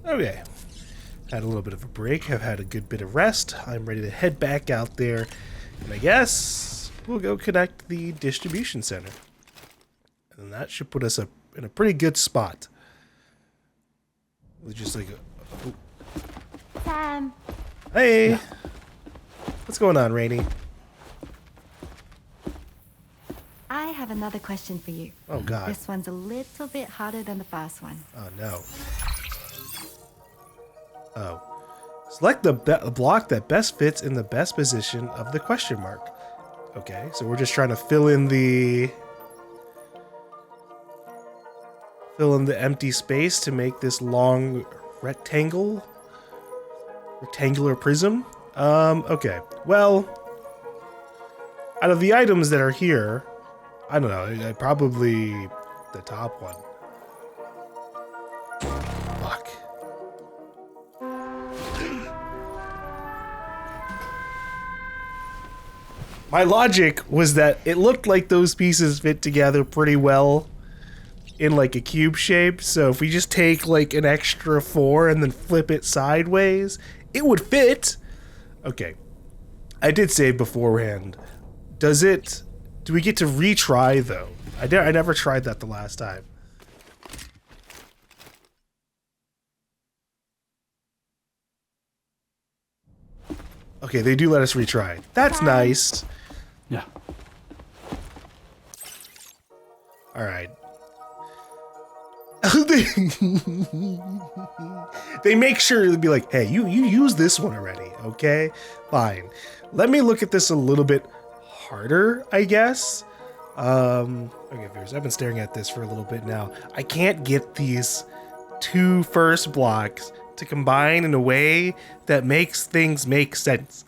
Okay. Had a little bit of a break. I've had a good bit of rest. I'm ready to head back out there. And I guess we'll go connect the distribution center. And that should put us in a pretty good spot. We'll just like... Oh. Sam. Hey! Yeah. What's going on, Rainy? I have another question for you. Oh, God. This one's a little bit harder than the first one. Oh, no. Oh. Select the block that best fits in the best position of the question mark. Okay, so we're just trying to fill in the empty space to make this long rectangular prism. Okay. Well, out of the items that are here, I don't know, probably the top one. Fuck. My logic was that it looked like those pieces fit together pretty well in like a cube shape, so if we just take like an extra 4 and then flip it sideways, it would fit. Okay. I did say beforehand. Do we get to retry though? I never tried that the last time. Okay, they do let us retry. That's nice. Yeah. All right. They make sure to be like, hey, you used this one already, okay? Fine. Let me look at this a little bit harder, I guess. Okay, viewers, I've been staring at this for a little bit now. I can't get these two first blocks to combine in a way that makes things make sense.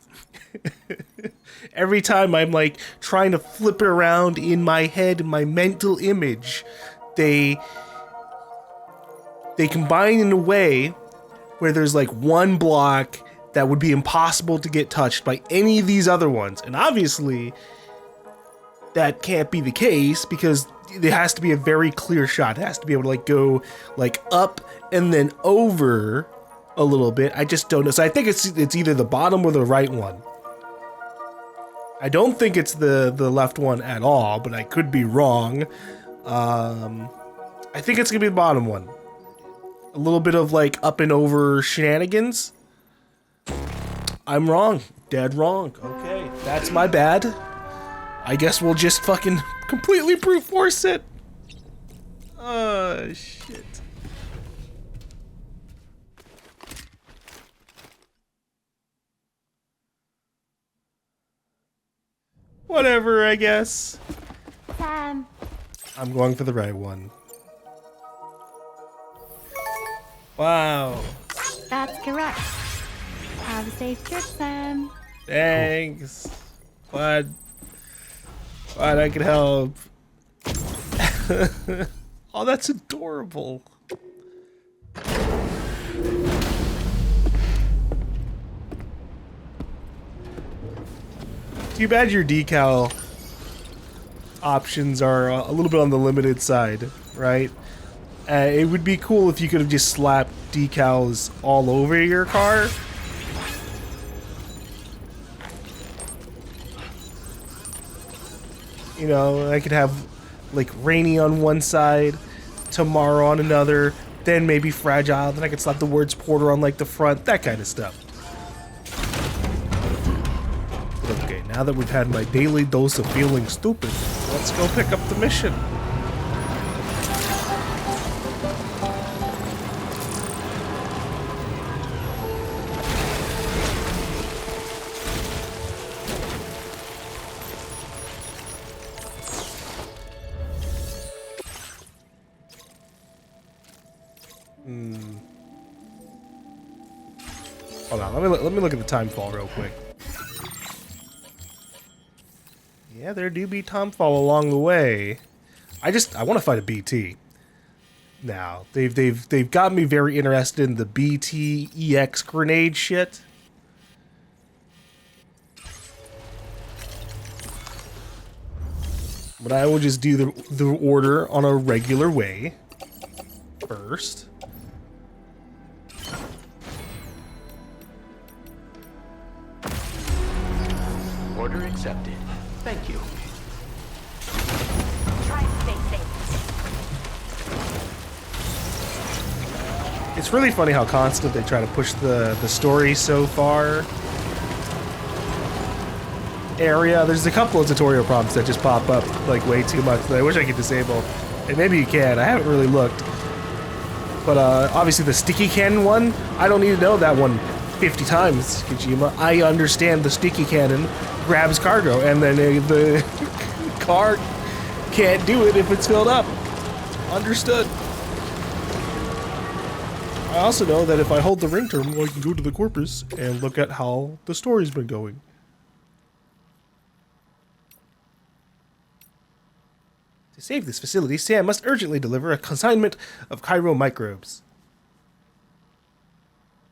Every time I'm like trying to flip it around in my head, in my mental image, they combine in a way where there's like one block that would be impossible to get touched by any of these other ones. And obviously that can't be the case because there has to be a very clear shot. It has to be able to like go like up and then over a little bit. I just don't know. So I think it's either the bottom or the right one. I don't think it's the left one at all, but I could be wrong. I think it's gonna be the bottom one. A little bit of like up and over shenanigans. I'm wrong. Dead wrong. Okay, that's my bad. I guess we'll just fucking completely brute force it. Shit. Whatever, I guess. Sam. I'm going for the right one. Wow. That's correct. Have a safe trip, Sam. Thanks. Glad I could help. Oh, that's adorable. Too bad your decal options are a little bit on the limited side, right? It would be cool if you could have just slapped decals all over your car. You know, I could have like rainy on one side, tomorrow on another, then maybe fragile, then I could slap the words porter on like the front, that kind of stuff. Okay, now that we've had my daily dose of feeling stupid, let's go pick up the mission. Hold on, let me look at the time fall real quick. Yeah, there do be time fall along the way. I want to fight a BT. Now they've got me very interested in the BT EX grenade shit. But I will just do the order on a regular way first. Order accepted. Thank you. Try and stay safe. It's really funny how constant they try to push the story so far. Area. There's a couple of tutorial prompts that just pop up like way too much that I wish I could disable. And maybe you can. I haven't really looked. But obviously the sticky cannon one, I don't need to know that one 50 times, Kojima. I understand the sticky cannon grabs cargo and then the car can't do it if it's filled up. Understood. I also know that if I hold the ring terminal, I can go to the corpus and look at how the story's been going. To save this facility, Sam must urgently deliver a consignment of Cairo microbes.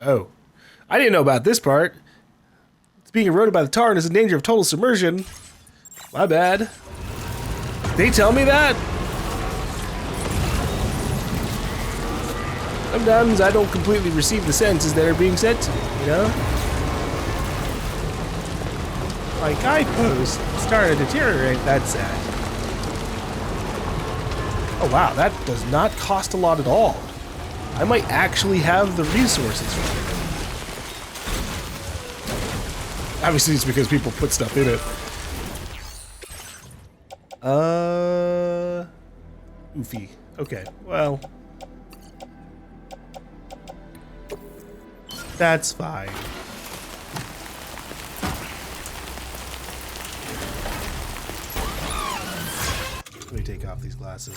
Oh. I didn't know about this part. It's being eroded by the tar and is in danger of total submersion. My bad. They tell me that? Sometimes I don't completely receive the sentences that are being said to me, you know? My guidepost started to deteriorate, that's sad. Oh wow, that does not cost a lot at all. I might actually have the resources for it. Obviously it's because people put stuff in it. Oofy. Okay, well. That's fine. Let me take off these glasses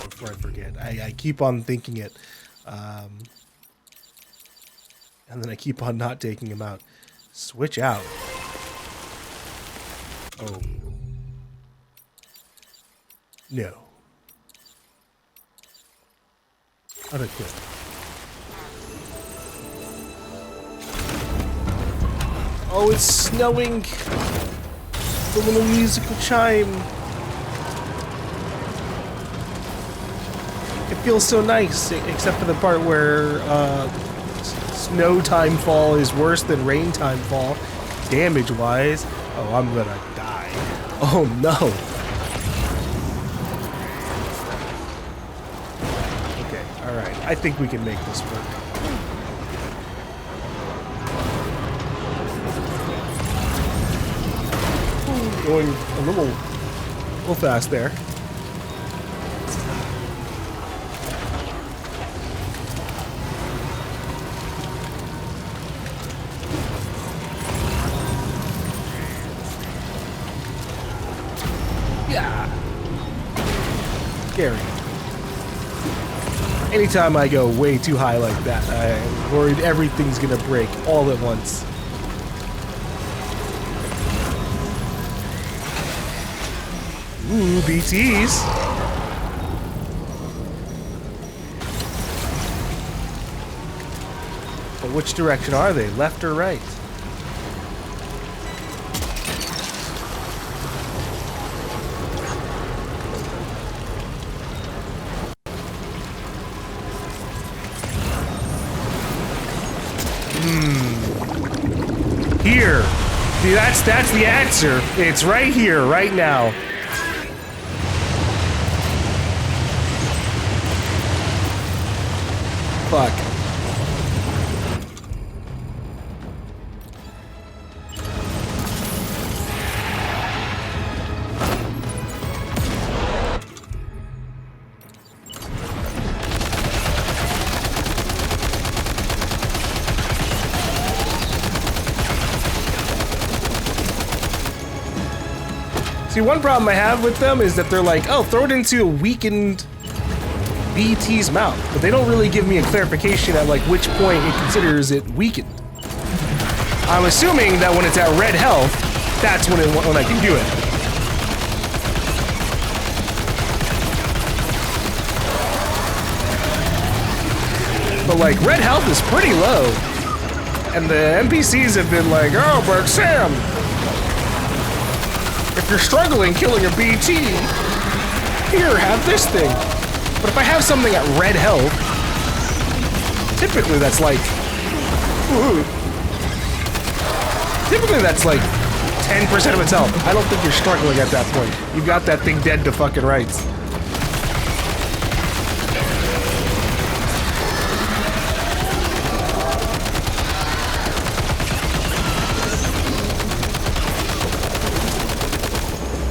before I forget. I keep on thinking it. And then I keep on not taking them out. Switch out. Oh. No. Unequip. Oh, it's snowing. The little musical chime. It feels so nice, except for the part where snow time fall is worse than rain time fall, damage-wise. Oh, I'm gonna die. Oh no. Okay, alright. I think we can make this work. Going a little fast there. Yeah. Scary. Anytime I go way too high like that, I'm worried everything's gonna break all at once. Ooh, BTs. But which direction are they? Left or right? Here. See, that's the answer. It's right here, right now. Fuck. See, one problem I have with them is that they're like, oh, throw it into a weakened BT's mouth, but they don't really give me a clarification at like which point it considers it weakened. I'm assuming that when it's at red health, that's when I can do it. But like red health is pretty low, and the NPCs have been like, oh, but Sam, if you're struggling killing a BT, here, have this thing. But if I have something at red health, typically that's like... Ooh, typically that's like 10% of its health. I don't think you're struggling at that point. You've got that thing dead to fucking rights.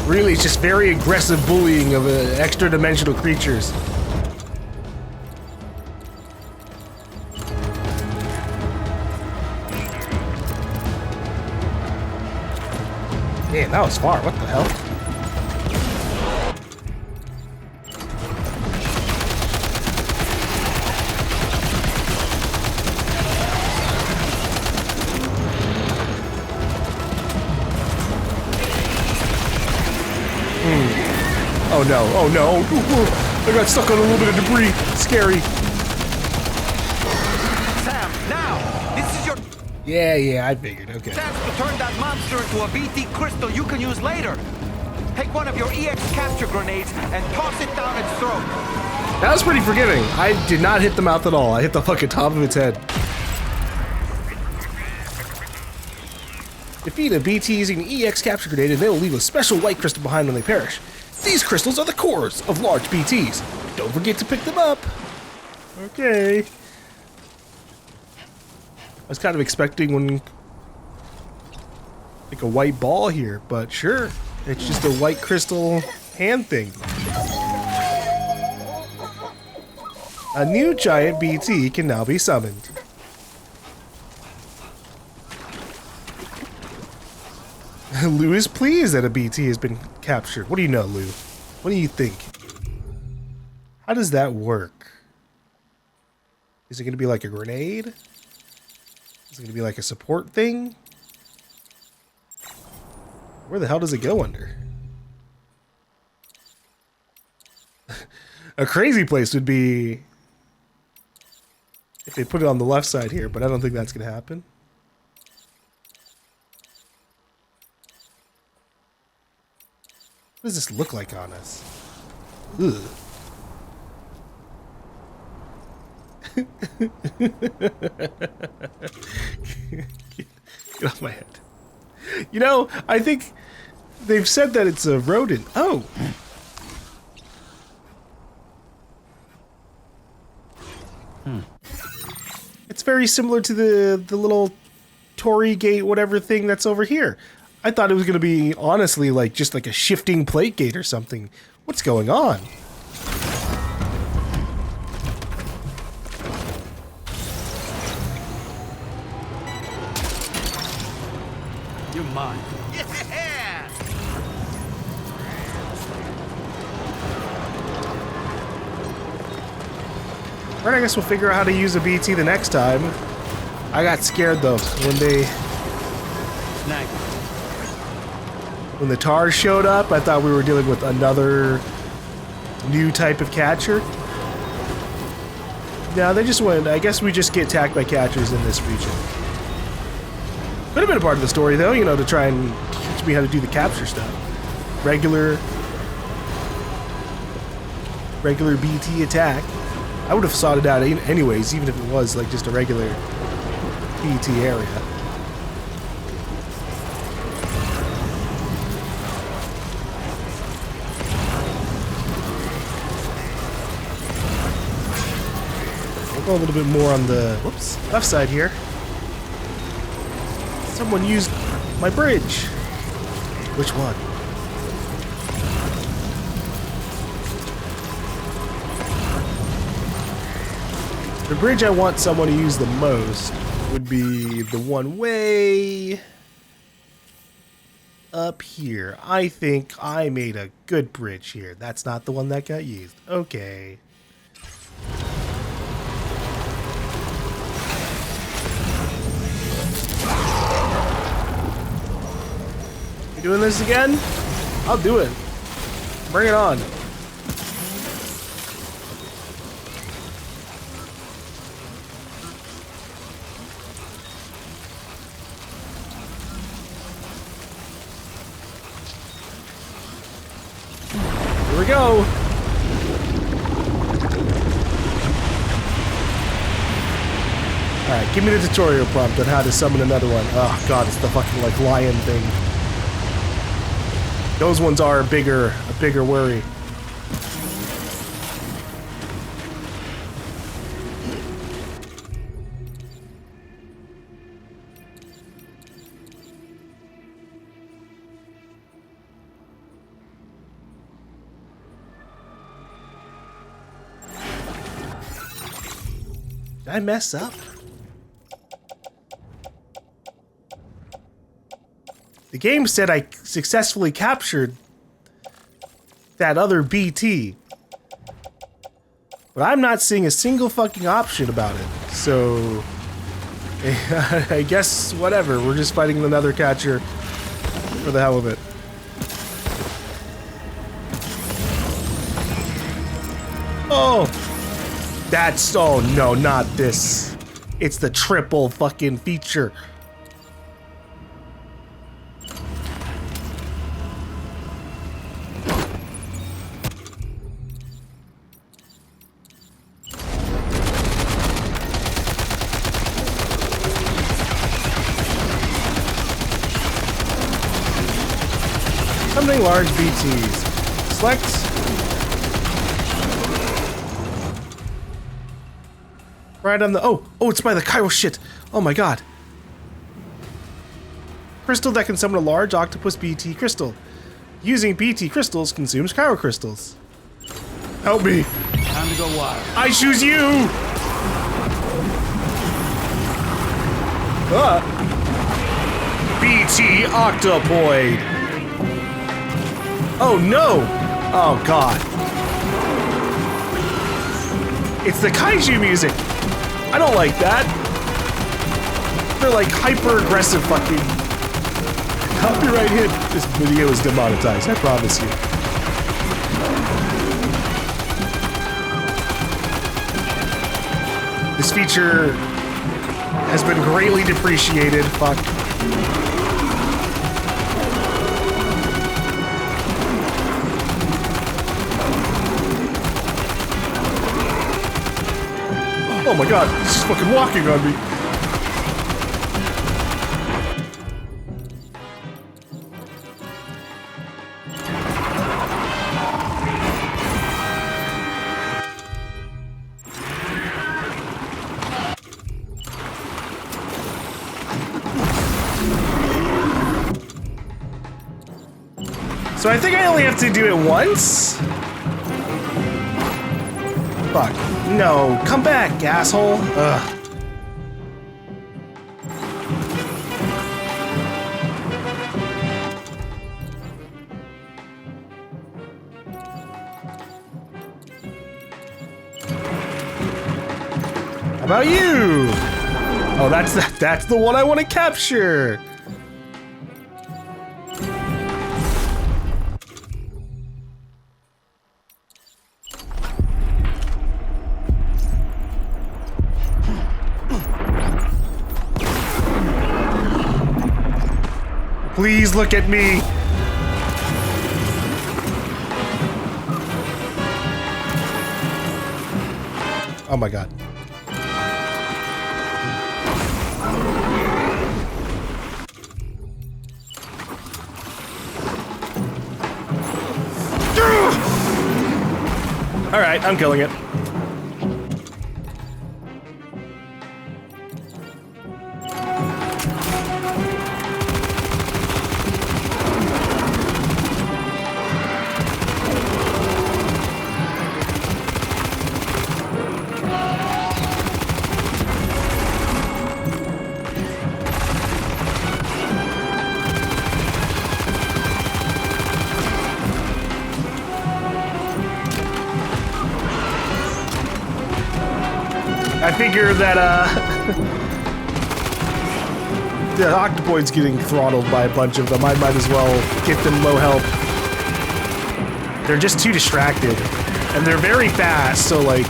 Really, it's just very aggressive bullying of extra-dimensional creatures. Man, that was far. What the hell? Oh no, oh no. I got stuck on a little bit of debris. Scary. Sam, now! This is your Yeah, I figured. Okay. chance to turn that monster into a BT crystal you can use later. Take one of your EX capture grenades and toss it down its throat. That was pretty forgiving. I did not hit the mouth at all. I hit the fucking top of its head. Defeat a BT using an EX capture grenade and they will leave a special white crystal behind when they perish. These crystals are the cores of large BTs. Don't forget to pick them up. Okay. I was kind of expecting one, like a white ball here, but sure. It's just a white crystal hand thing. A new giant BT can now be summoned. Lou is pleased that a BT has been captured. What do you know, Lou? What do you think? How does that work? Is it going to be like a grenade? Is it going to be like a support thing? Where the hell does it go under? A crazy place would be if they put it on the left side here, but I don't think that's going to happen. What does this look like on us? Ugh. Get off my head. You know, I think they've said that it's a rodent. Oh. It's very similar to the little Torii gate whatever thing that's over here. I thought it was going to be, honestly, like just like a shifting plate gate or something. What's going on? You're mine. Alright, I guess we'll figure out how to use a BT the next time. I got scared though when the TARs showed up. I thought we were dealing with another new type of catcher. No, they just went. I guess we just get attacked by catchers in this region. Could have been a part of the story though, you know, to try and teach me how to do the capture stuff. Regular BT attack. I would have sought it out anyways, even if it was like just a regular BT area. We'll go a little bit more on the left side here. Someone used my bridge. Which one? The bridge I want someone to use the most would be the one way up here. I think I made a good bridge here. That's not the one that got used. Okay. You doing this again? I'll do it. Bring it on. Here we go. Alright, give me the tutorial prompt on how to summon another one. Oh god, it's the fucking like lion thing. Those ones are a bigger worry. Did I mess up? The game said I successfully captured that other BT. But I'm not seeing a single fucking option about it. So I guess whatever, we're just fighting another catcher for the hell of it. Oh! That's, oh no, not this. It's the triple fucking feature. Something large BTs. Select. Right on the, oh, it's by the Cairo shit. Oh my god. Crystal that can summon a large octopus BT crystal. Using BT crystals consumes Cairo crystals. Help me. Time to go wild. I choose you. BT octopoid. Oh no. Oh god. It's the kaiju music. I don't like that. They're like hyper-aggressive fucking... Copyright hit. This video is demonetized, I promise you. This feature has been greatly depreciated. Fuck. Oh my god, he's just fucking walking on me. So I think I only have to do it once? Fuck. No, come back, asshole. Ugh. How about you? Oh, that's the one I want to capture. Please look at me. Oh my god. All right, I'm killing it. I figure that, the octopoid's getting throttled by a bunch of them. I might as well get them low health. They're just too distracted. And they're very fast, so like...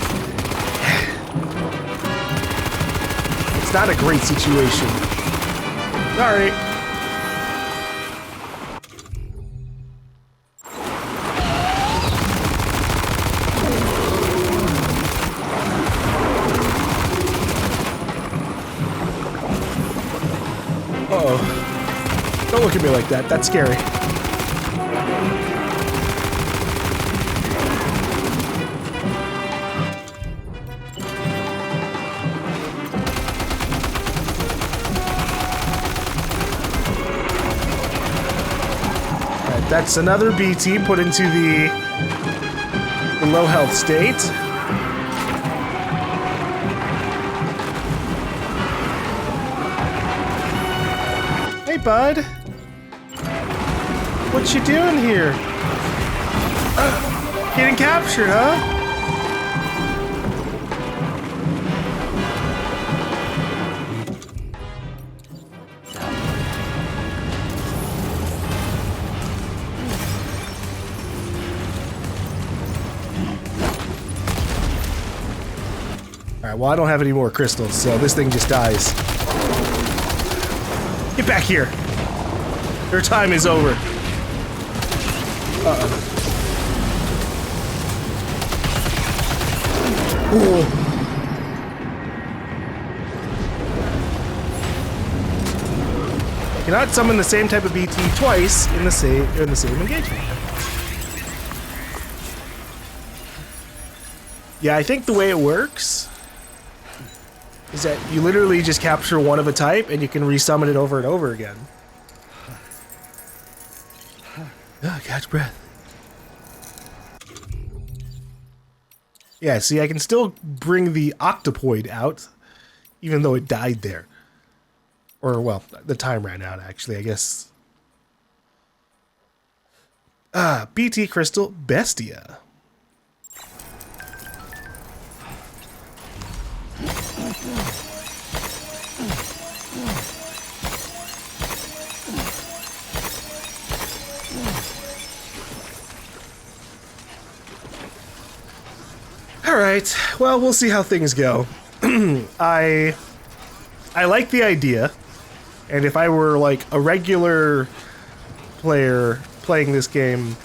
It's not a great situation. Sorry. Uh-oh. Don't look at me like that. That's scary. That's another BT put into the low health state. Hey, bud. What you doing here? Getting captured, huh? Alright, well, I don't have any more crystals, so this thing just dies. Get back here! Your time is over. Uh-oh. Ooh. Cannot summon the same type of BT twice in the same engagement. Yeah, I think the way it works is that you literally just capture one of a type and you can resummon it over and over again. Oh, catch breath. Yeah, see, I can still bring the octopoid out, even though it died there. Or, well, the time ran out, actually, I guess. BT Crystal Bestia. Alright, well, we'll see how things go. I like the idea, and if I were like a regular player playing this game,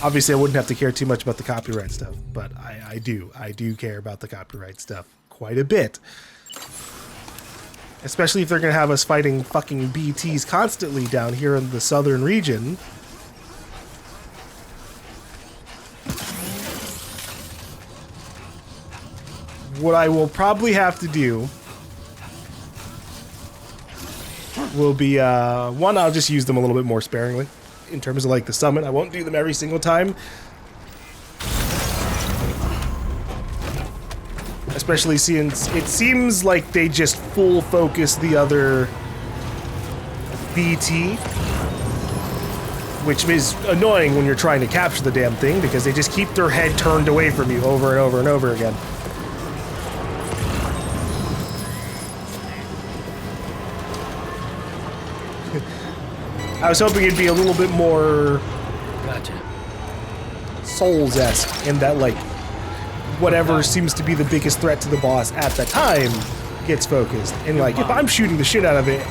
obviously I wouldn't have to care too much about the copyright stuff, but I do care about the copyright stuff quite a bit. Especially if they're gonna have us fighting fucking BTs constantly down here in the southern region. What I will probably have to do will be, one, I'll just use them a little bit more sparingly in terms of like the summon. I won't do them every single time. Especially since it seems like they just full focus the other BT, which is annoying when you're trying to capture the damn thing because they just keep their head turned away from you over and over and over again. I was hoping it'd be a little bit more Souls-esque in that, like, whatever seems to be the biggest threat to the boss at the time gets focused. And, like, if I'm shooting the shit out of it,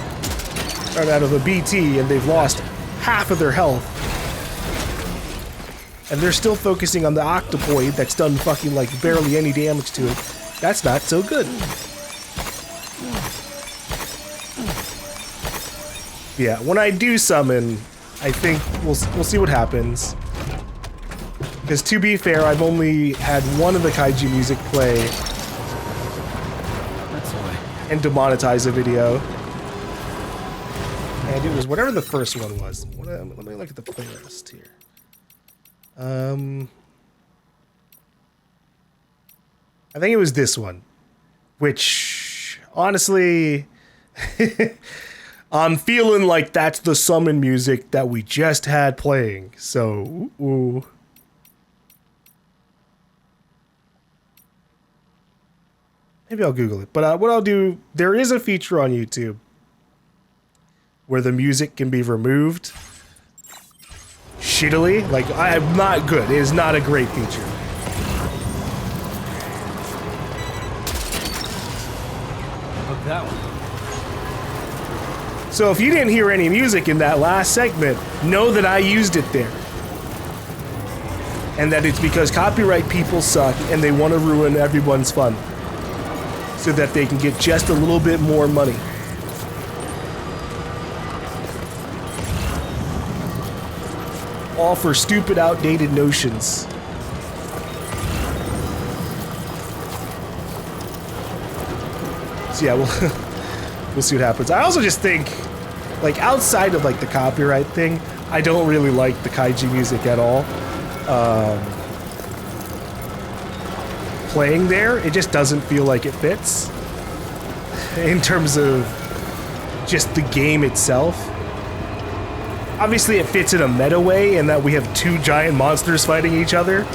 or out of a BT, and they've lost half of their health, and they're still focusing on the octopoid that's done fucking, like, barely any damage to it, that's not so good. Yeah, when I do summon, I think we'll see what happens. Because to be fair, I've only had one of the kaiju music play and demonetize a video. And it was whatever the first one was. Let me look at the playlist here. I think it was this one. Which, honestly... I'm feeling like that's the summon music that we just had playing, so, ooh. Maybe I'll Google it, but what I'll do, there is a feature on YouTube where the music can be removed shittily. Like, I'm not good, it is not a great feature. Look that one. So if you didn't hear any music in that last segment, know that I used it there. And that it's because copyright people suck and they want to ruin everyone's fun. So that they can get just a little bit more money. All for stupid, outdated notions. So yeah, we'll see what happens. I also just think Like, outside of, like, the copyright thing, I don't really like the kaiju music at all. Playing there, it just doesn't feel like it fits. In terms of just the game itself. Obviously, it fits in a meta way in that we have two giant monsters fighting each other.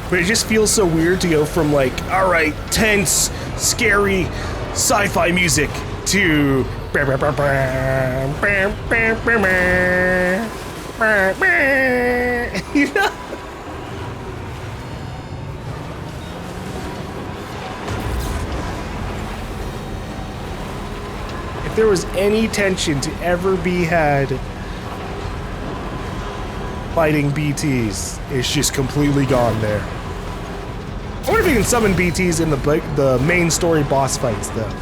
But it just feels so weird to go from like, alright, tense, scary, sci-fi music to you know? If there was any tension to ever be had fighting BTs, it's just completely gone there. I wonder if you can summon BTs in the main story boss fights, though.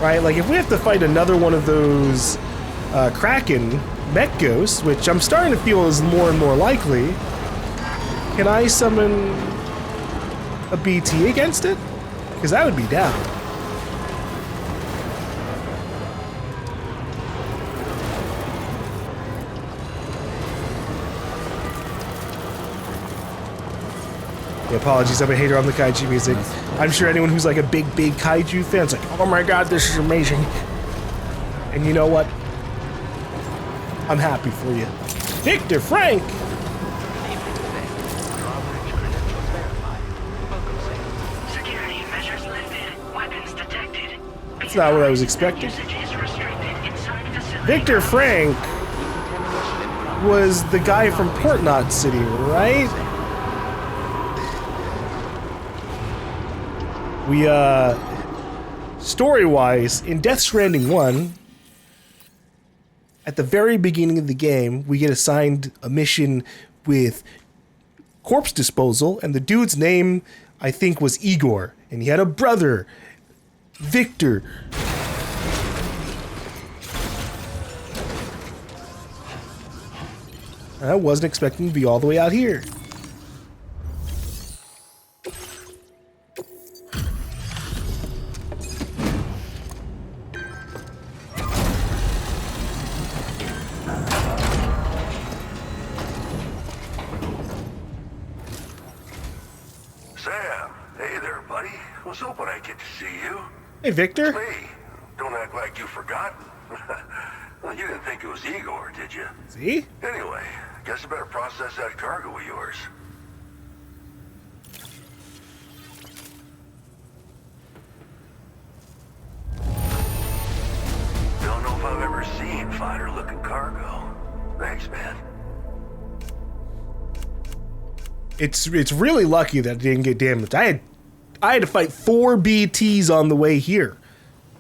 Right? Like, if we have to fight another one of those Kraken mech ghosts, which I'm starting to feel is more and more likely, can I summon a BT against it? Because that would be down. Apologies, I'm a hater on the kaiju music. I'm sure anyone who's like a big kaiju fan is like, oh my god, this is amazing. And you know what? I'm happy for you. Victor Frank! Security measures lifted. Weapons detected. That's not what I was expecting. Victor Frank was the guy from Port Knot City, right? We, story-wise, in Death Stranding 1, at the very beginning of the game, we get assigned a mission with corpse disposal, and the dude's name, I think, was Igor, and he had a brother, Victor. I wasn't expecting to be all the way out here. Was hoping I'd get to see you. Hey, Victor. Me. Don't act like you've forgotten. Well, you didn't think it was Igor, did you? See? Anyway, guess I better process that cargo of yours. Don't know if I've ever seen finer-looking cargo. Thanks, man. It's really lucky that it didn't get damaged. I had to fight 4 BTs on the way here.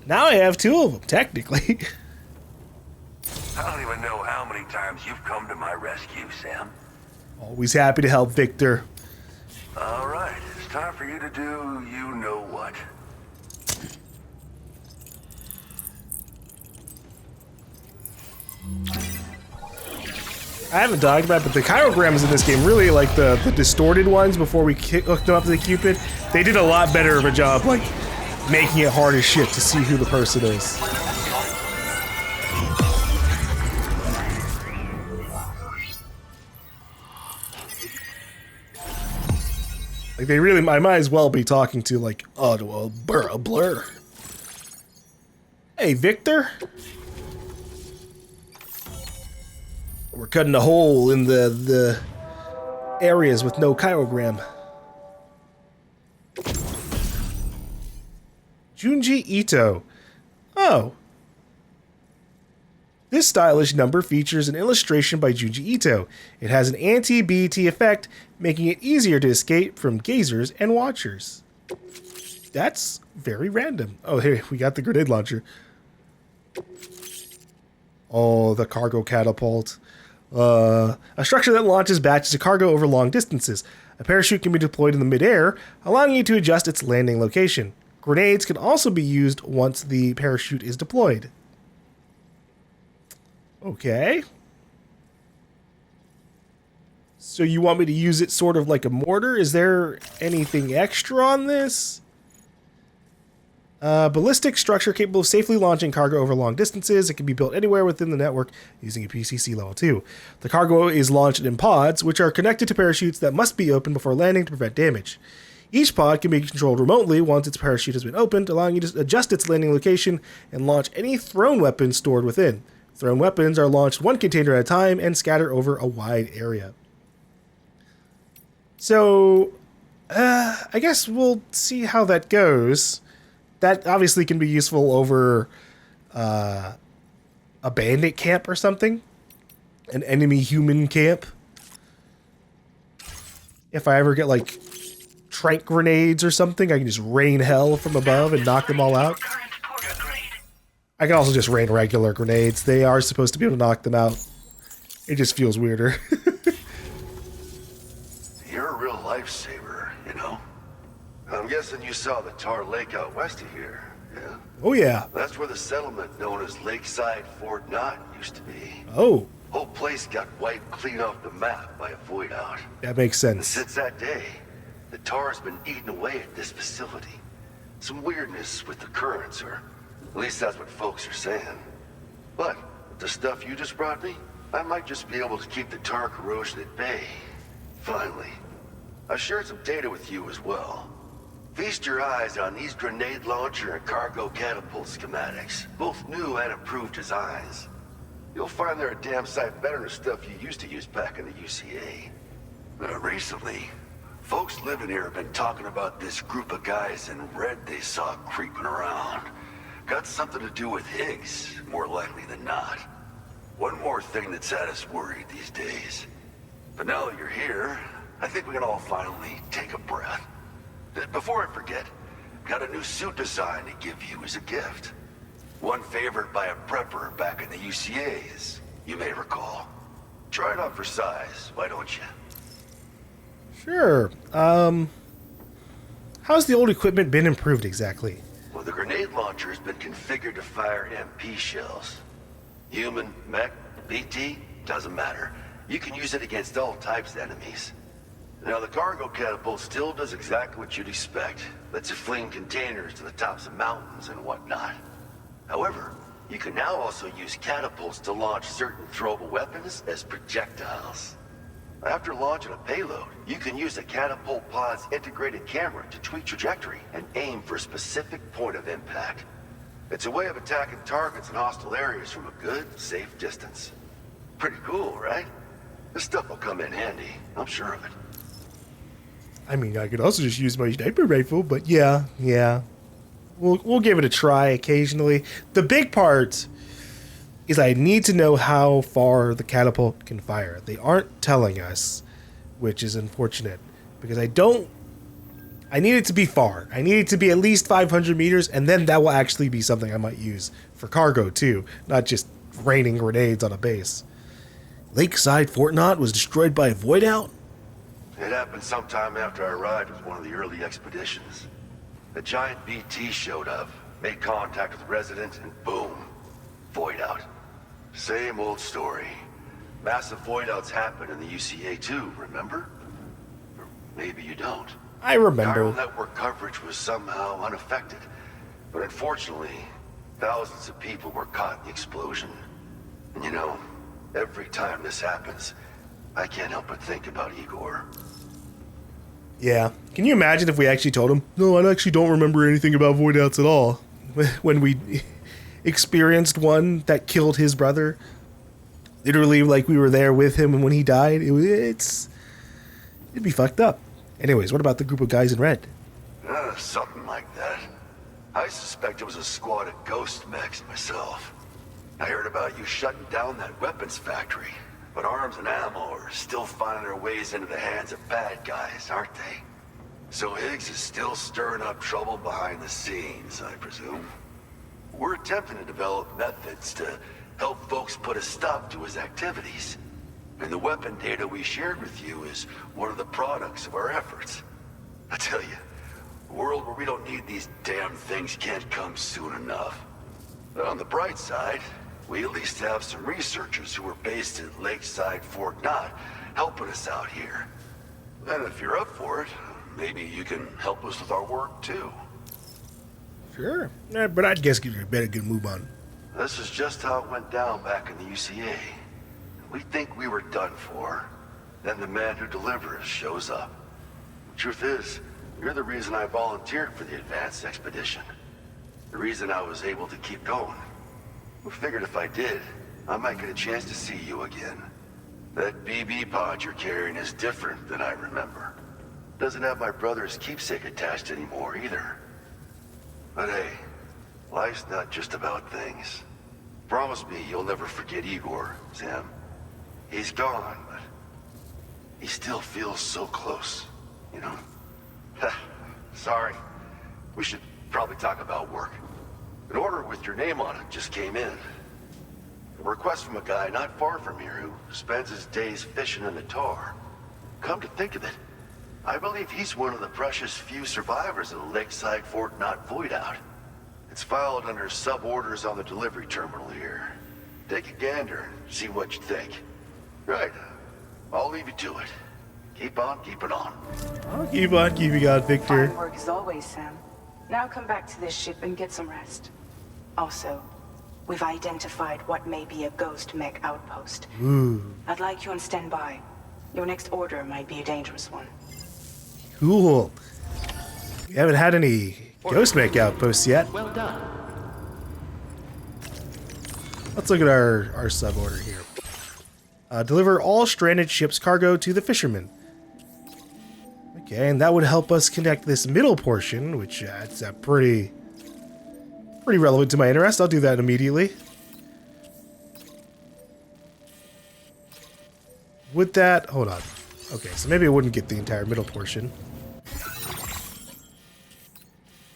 Now I have 2 of them, technically. I don't even know how many times you've come to my rescue, Sam. Always happy to help, Victor. All right, it's time for you to do you know what. I haven't talked about it, but the chirograms in this game, really like the distorted ones before we hooked them up to the Cupid, they did a lot better of a job, like, making it hard as shit to see who the person is. Like, they really, I might as well be talking to, like, a blur. Hey, Victor? We're cutting a hole in the areas with no chirogram. Junji Ito. Oh. This stylish number features an illustration by Junji Ito. It has an anti-BT effect, making it easier to escape from gazers and watchers. That's very random. Oh, hey, we got the grenade launcher. Oh, the cargo catapult. A structure that launches batches of cargo over long distances. A parachute can be deployed in the midair, allowing you to adjust its landing location. Grenades can also be used once the parachute is deployed. Okay. So you want me to use it sort of like a mortar? Is there anything extra on this? Ballistic structure capable of safely launching cargo over long distances. It can be built anywhere within the network using a PCC level 2. The cargo is launched in pods, which are connected to parachutes that must be opened before landing to prevent damage. Each pod can be controlled remotely once its parachute has been opened, allowing you to adjust its landing location and launch any thrown weapons stored within. Thrown weapons are launched one container at a time and scatter over a wide area. So, I guess we'll see how that goes. That obviously can be useful over a bandit camp or something. An enemy human camp. If I ever get, like, trank grenades or something, I can just rain hell from above and knock them all out. I can also just rain regular grenades. They are supposed to be able to knock them out. It just feels weirder. You're a real lifesaver, you know? I'm guessing you saw the tar lake out west of here, yeah? Oh, yeah. That's where the settlement known as Lakeside Fort Knott used to be. Oh, Whole place got wiped clean off the map by a void out. that makes And sense. since that day, the tar's been eating away at this facility. Some weirdness with the currents, or at least that's what folks are saying. But with the stuff you just brought me, I might just be able to keep the tar corrosion at bay. Finally. I shared some data with you as well. Feast your eyes on these grenade launcher and cargo catapult schematics, both new and improved designs. You'll find they're a damn sight better than stuff you used to use back in the UCA. Recently, folks living here have been talking about this group of guys in red they saw creeping around. Got something to do with Higgs, more likely than not. One more thing that's had us worried these days. But now that you're here, I think we can all finally take a breath. Before I forget, got a new suit design to give you as a gift. One favored by a prepper back in the UCAs, you may recall. Try it on for size, why don't you? Sure. How's the old equipment been improved exactly? Well, the grenade launcher has been configured to fire MP shells. Human, mech, BT, doesn't matter. You can use it against all types of enemies. Now, the cargo catapult still does exactly what you'd expect. Lets you fling containers to the tops of mountains and whatnot. However, you can now also use catapults to launch certain throwable weapons as projectiles. After launching a payload, you can use a catapult pod's integrated camera to tweak trajectory and aim for a specific point of impact. It's a way of attacking targets in hostile areas from a good, safe distance. Pretty cool, right? This stuff will come in handy, I'm sure of it. I mean, I could also just use my sniper rifle, but yeah. We'll give it a try occasionally. The big part is I need to know how far the catapult can fire. They aren't telling us, which is unfortunate, because I need it to be far. I need it to be at least 500 meters, and then that will actually be something I might use for cargo too, not just raining grenades on a base. Lakeside Fort Knott was destroyed by a void out? It happened sometime after I arrived with one of the early expeditions. A giant BT showed up, made contact with residents, and boom, void out. Same old story. Massive void outs happen in the UCA too, remember? Or maybe you don't. I remember. Viral network coverage was somehow unaffected, but unfortunately, thousands of people were caught in the explosion. And you know, every time this happens, I can't help but think about Igor. Yeah. Can you imagine if we actually told him, no, I actually don't remember anything about void outs at all, when we experienced one that killed his brother? Literally, like we were there with him, and when he died, it'd be fucked up. Anyways, what about the group of guys in red? Something like that. I suspect it was a squad of ghost mechs myself. I heard about you shutting down that weapons factory, but arms and ammo are still finding their ways into the hands of bad guys, aren't they? So Higgs is still stirring up trouble behind the scenes, I presume. We're attempting to develop methods to help folks put a stop to his activities. And the weapon data we shared with you is one of the products of our efforts. I tell you, a world where we don't need these damn things can't come soon enough. But on the bright side, we at least have some researchers who are based at Lakeside Fort Knott helping us out here. And if you're up for it, maybe you can help us with our work too. Sure. But I'd guess you better get a move on. This is just how it went down back in the UCA. We think we were done for. Then the man who delivers shows up. Truth is, you're the reason I volunteered for the advanced expedition. The reason I was able to keep going. We figured if I did, I might get a chance to see you again. That BB pod you're carrying is different than I remember. Doesn't have my brother's keepsake attached anymore either. But hey, life's not just about things. Promise me you'll never forget Igor, Sam. He's gone, but he still feels so close, you know? Sorry. We should probably talk about work. An order with your name on it just came in. A request from a guy not far from here who spends his days fishing in the tar. Come to think of it, I believe he's one of the precious few survivors of the Lakeside Fort Knot Void Out. It's filed under sub-orders on the delivery terminal here. Take a gander and see what you think. Right. I'll leave you to it. Keep on keeping on. I'll keep on keeping on, Victor. Fine work as always, Sam. Now come back to this ship and get some rest. Also, we've identified what may be a ghost mech outpost. Ooh. I'd like you on standby. Your next order might be a dangerous one. Cool. We haven't had any ghost mech outposts yet. Well done. Let's look at our sub order here. Deliver all stranded ship's cargo to the fisherman. Okay, and that would help us connect this middle portion, which it's pretty relevant to my interest. I'll do that immediately. Would that... Hold on. Okay, so maybe it wouldn't get the entire middle portion.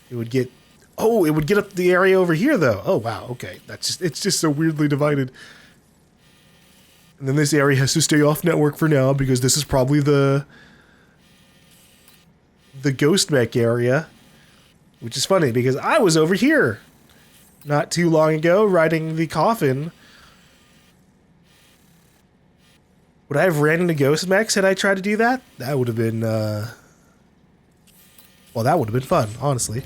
It would get... Oh, it would get up the area over here, though. Oh, wow, okay. It's just so weirdly divided. And then this area has to stay off network for now, because this is probably the ghost mech area. Which is funny, because I was over here not too long ago, riding the coffin. Would I have ran into ghost mechs had I tried to do that? That would have been, well, that would have been fun, honestly.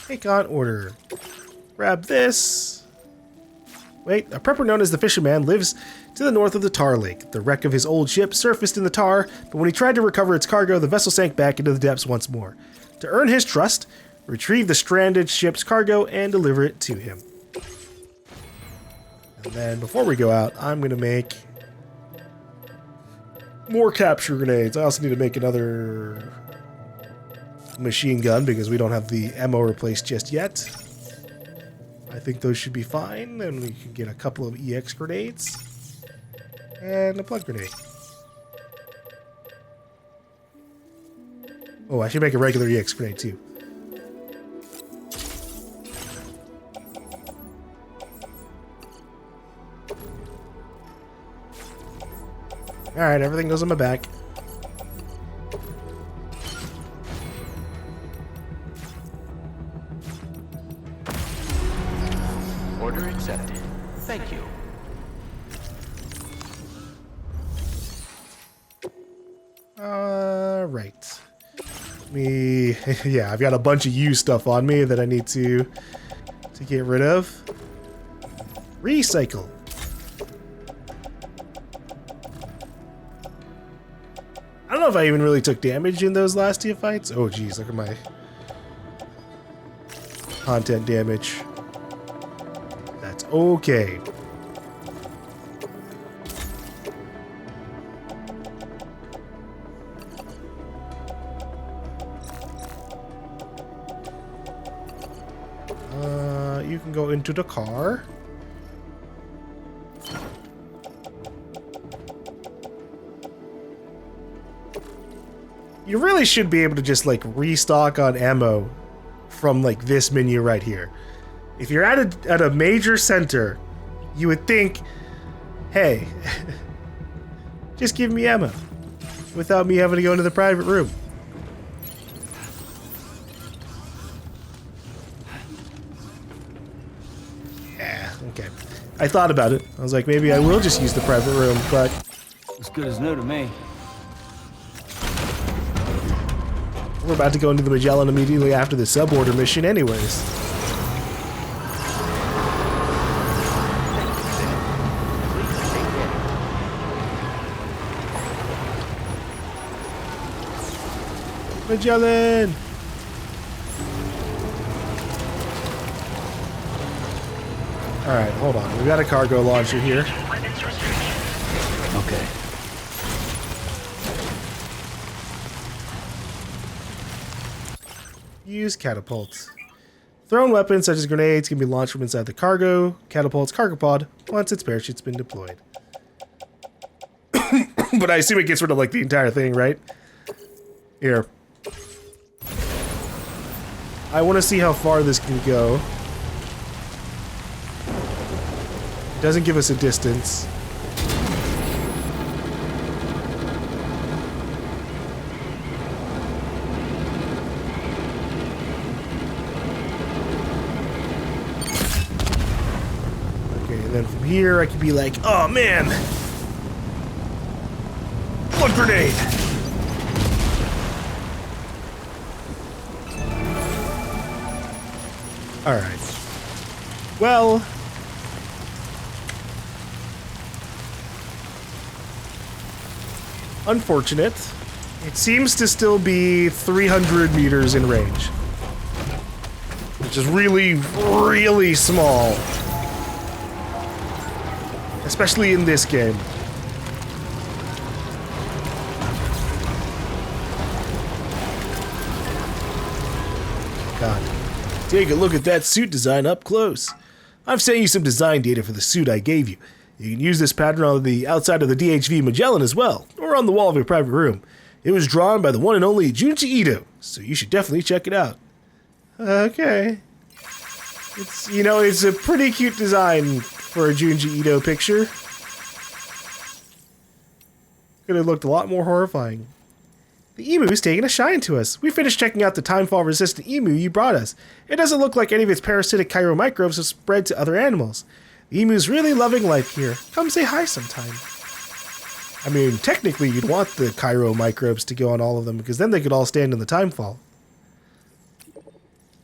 Take on order. Grab this. Wait, a prepper known as the Fisherman lives to the north of the tar lake. The wreck of his old ship surfaced in the tar, but when he tried to recover its cargo, the vessel sank back into the depths once more. To earn his trust, retrieve the stranded ship's cargo and deliver it to him. And then before we go out, I'm going to make more capture grenades. I also need to make another machine gun because we don't have the ammo replaced just yet. I think those should be fine, and we can get a couple of EX grenades and a plug grenade. Oh, I should make a regular EX grenade too. Alright, everything goes on my back. Order accepted. Thank you. Right. Yeah, I've got a bunch of used stuff on me that I need to get rid of. Recycle. I don't know if I even really took damage in those last two fights. Oh geez, look at my content damage. That's okay. You can go into the car. You really should be able to just like restock on ammo from like this menu right here. If you're at a major center, you would think, hey, just give me ammo without me having to go into the private room. Yeah. okay. I thought about it. I was like, maybe I will just use the private room, but... As good as new to me. We're about to go into the Magellan immediately after the suborder mission anyways. Magellan! Alright, hold on. We got a cargo launcher here. Weapons restriction. Okay. Use catapults. Thrown weapons such as grenades can be launched from inside the cargo pod once its parachute's been deployed. But I assume it gets rid of like the entire thing, right? Here. I want to see how far this can go. It doesn't give us a distance. And then from here, I could be like, oh man! Blood grenade! Alright. Well... unfortunate. It seems to still be 300 meters in range. Which is really, really small. Especially in this game. God. Take a look at that suit design up close. I've sent you some design data for the suit I gave you. You can use this pattern on the outside of the DHV Magellan as well, or on the wall of your private room. It was drawn by the one and only Junji Ito, so you should definitely check it out. Okay. It's, you know, it's a pretty cute design for a Junji Ito picture. Could have looked a lot more horrifying. The emu's taking a shine to us. We finished checking out the timefall resistant emu you brought us. It doesn't look like any of its parasitic chiromicrobes have spread to other animals. The emu's really loving life here. Come say hi sometime. I mean, technically you'd want the chiromicrobes to go on all of them because then they could all stand in the timefall.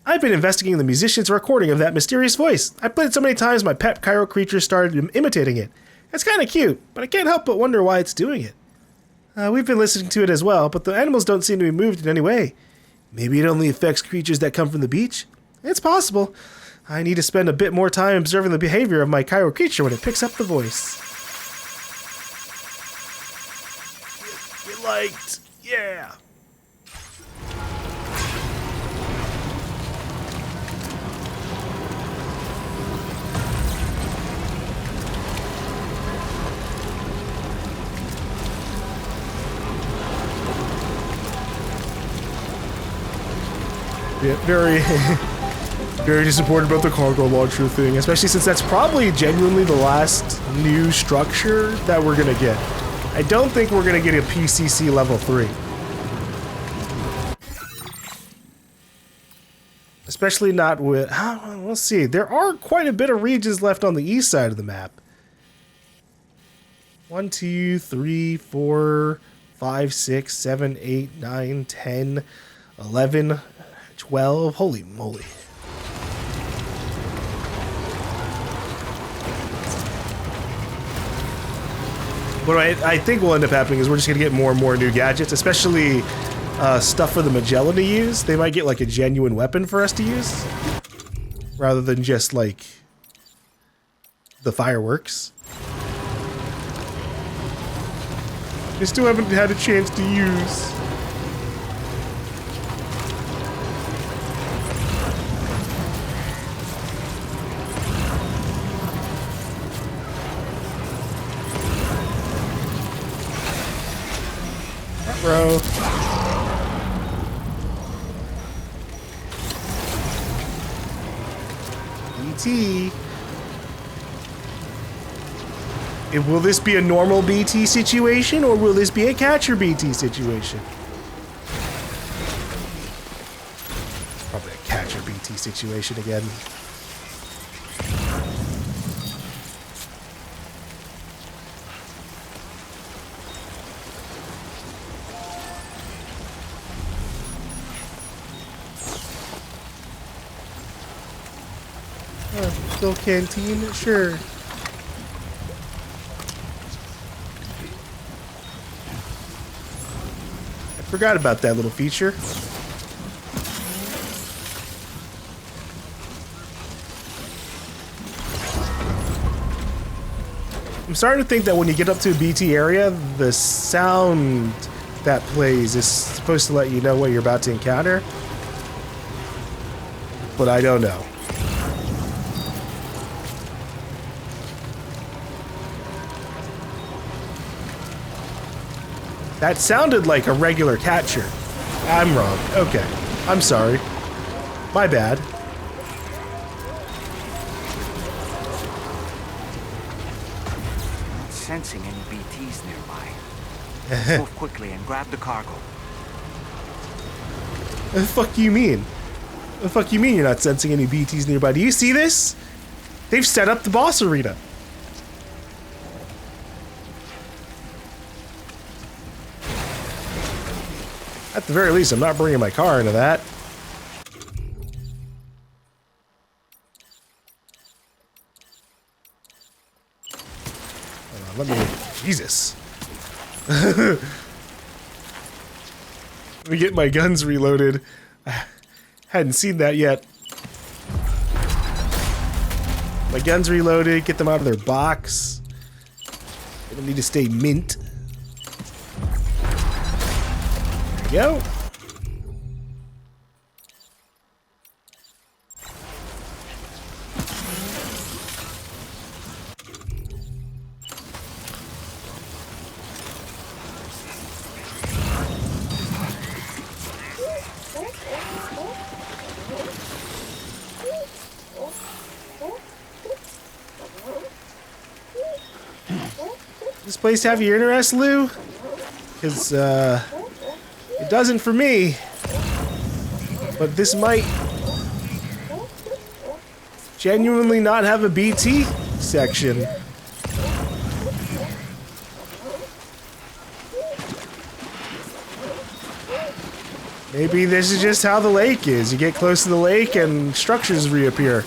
I've been investigating the musician's recording of that mysterious voice. I played it so many times my pet chiro creature started imitating it. It's kind of cute, but I can't help but wonder why it's doing it. We've been listening to it as well, but the animals don't seem to be moved in any way. Maybe it only affects creatures that come from the beach? It's possible. I need to spend a bit more time observing the behavior of my chiro creature when it picks up the voice. Get liked. Yeah. Yeah, very, very disappointed about the cargo launcher thing, especially since that's probably genuinely the last new structure that we're gonna get. I don't think we're gonna get a PCC level 3. Especially not with, we'll see. There are quite a bit of regions left on the east side of the map. 1, 2, 3, 4, 5, 6, 7, 8, 9, 10, 11, 12. Holy moly. What I think will end up happening is we're just going to get more and more new gadgets, especially stuff for the Magellan to use. They might get like a genuine weapon for us to use, rather than just like the fireworks. I still haven't had a chance to use. Bro. BT. Will this be a normal BT situation, or will this be a catcher BT situation? Probably a catcher BT situation again. Still canteen? Sure. I forgot about that little feature. I'm starting to think that when you get up to a BT area, the sound that plays is supposed to let you know what you're about to encounter. But I don't know. That sounded like a regular catcher. I'm wrong. Okay. I'm sorry. My bad. Sensing any BTs nearby. Move quickly and grab the cargo. What the fuck do you mean? What the fuck you mean you're not sensing any BTs nearby? Do you see this? They've set up the boss arena. At the very least, I'm not bringing my car into that. Hold on, let me... Jesus. Let me get my guns reloaded. I hadn't seen that yet. My guns reloaded, get them out of their box. They don't need to stay mint. There we go. This place have your interest, Lou? Because, it doesn't for me. But this might genuinely not have a BT section. Maybe this is just how the lake is. You get close to the lake and structures reappear.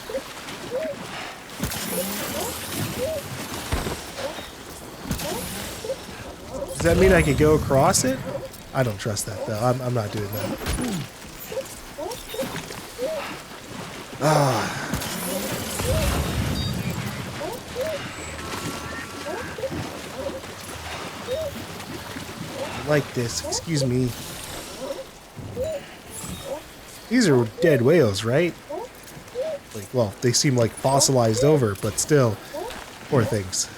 Does that mean I could go across it? I don't trust that though. I'm not doing that. Ah. I like this. Excuse me. These are dead whales, right? Like, well, they seem like fossilized over, but still, poor things.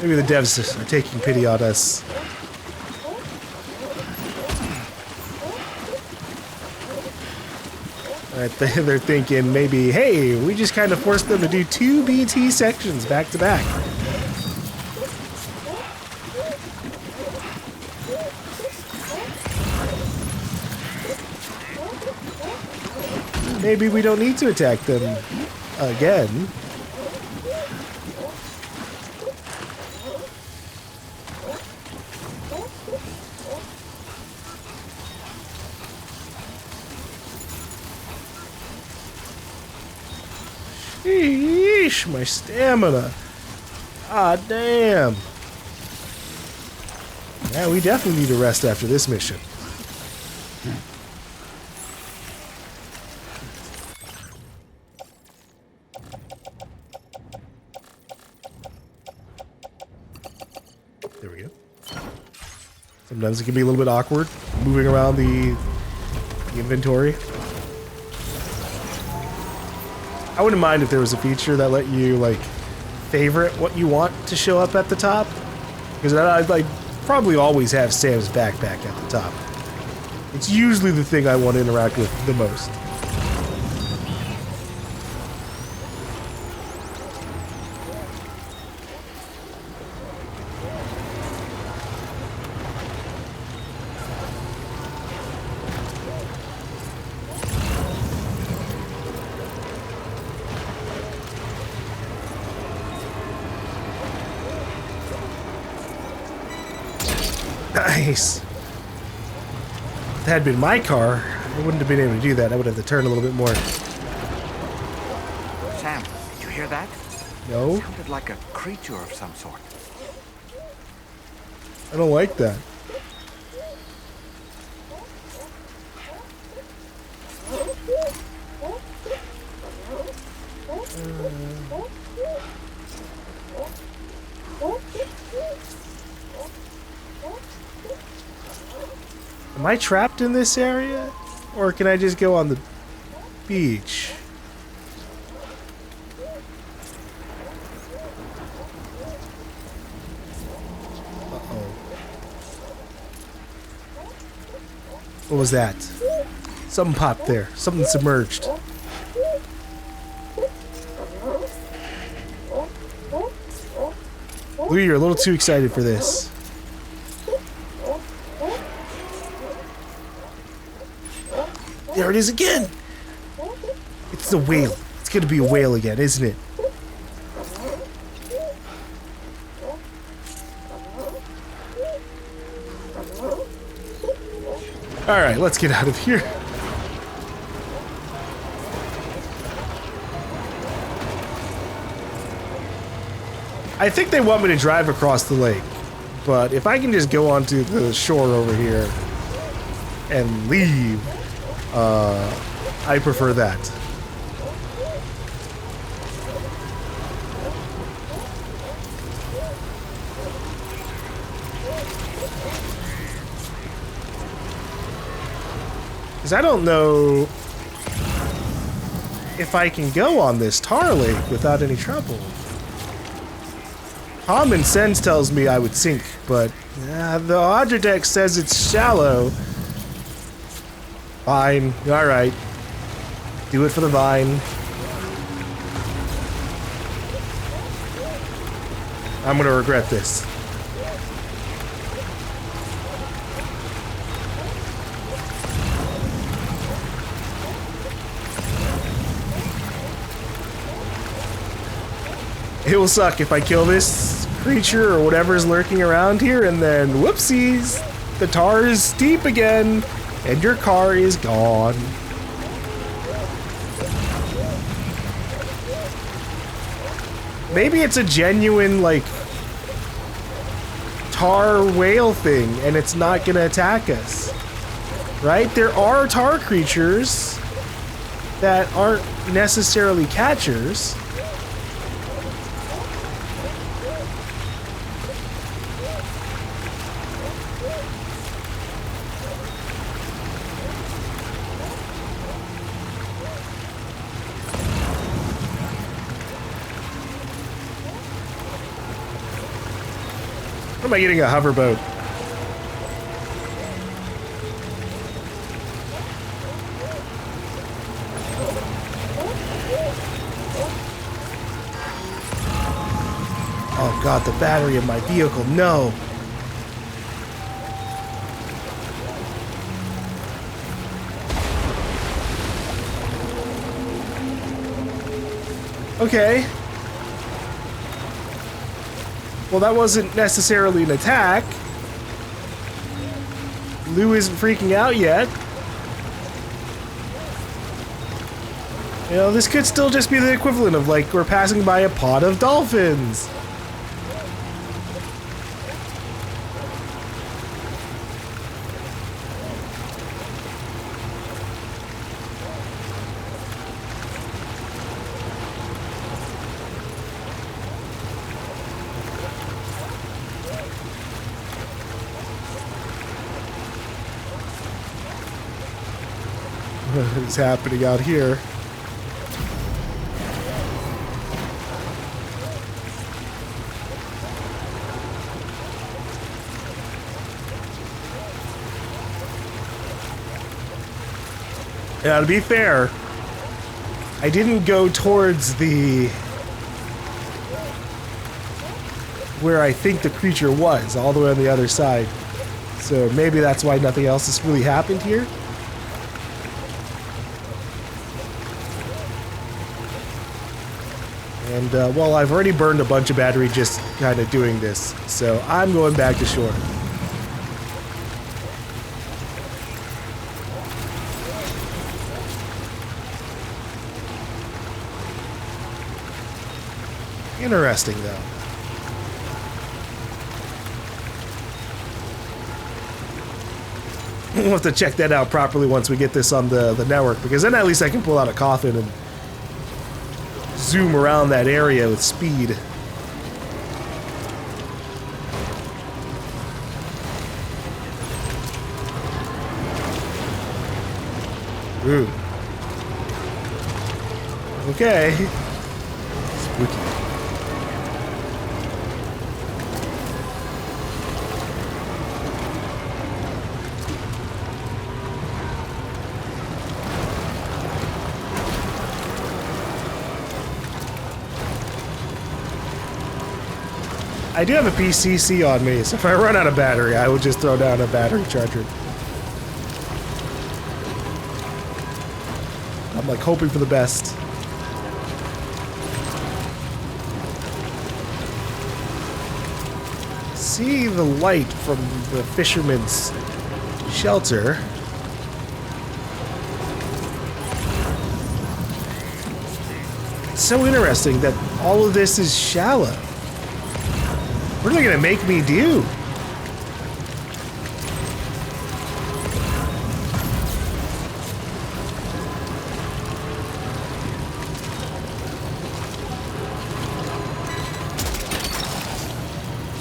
Maybe the devs are taking pity on us. They're thinking maybe, hey, we just kind of forced them to do 2 BT sections back to back. Maybe we don't need to attack them again. Sheesh, my stamina. Ah, damn. Yeah, we definitely need to rest after this mission. There we go. Sometimes it can be a little bit awkward moving around the inventory. I wouldn't mind if there was a feature that let you, like, favorite what you want to show up at the top. Because I'd, like, probably always have Sam's backpack at the top. It's usually the thing I want to interact with the most. Nice. If that had been my car, I wouldn't have been able to do that. I would have to turn a little bit more. Sam, did you hear that? No, Sounded like a creature of some sort. I don't like that. Am I trapped in this area? Or can I just go on the beach? Uh-oh. What was that? Something popped there. Something submerged. Louis, you're a little too excited for this. There it is again! It's the whale. It's gonna be a whale again, isn't it? Alright, let's get out of here. I think they want me to drive across the lake, but if I can just go onto the shore over here and leave, I prefer that. Because I don't know if I can go on this tar lake without any trouble. Common sense tells me I would sink, but the Odgerdeck says it's shallow. Fine, alright. Do it for the vine. I'm gonna regret this. It will suck if I kill this creature or whatever is lurking around here and then whoopsies, the tar is deep again and your car is gone. Maybe it's a genuine like tar whale thing and it's not gonna attack us, right? There are tar creatures that aren't necessarily catchers. Or am I getting a hoverboat? Oh god, the battery in my vehicle, no! Okay. Well, that wasn't necessarily an attack. Lou isn't freaking out yet. You know, this could still just be the equivalent of, like, we're passing by a pod of dolphins. What is happening out here? Yeah, to be fair, I didn't go towards the where I think the creature was, all the way on the other side. So maybe that's why nothing else has really happened here. And, well, I've already burned a bunch of battery just kind of doing this, so I'm going back to shore. Interesting, though. We'll have to check that out properly once we get this on the network, because then at least I can pull out a coffin and zoom around that area with speed. Ooh. Okay. Spooky. I do have a PCC on me, so if I run out of battery, I would just throw down a battery charger. I'm like hoping for the best. See the light from the fisherman's shelter. It's so interesting that all of this is shallow. What are they gonna make me do?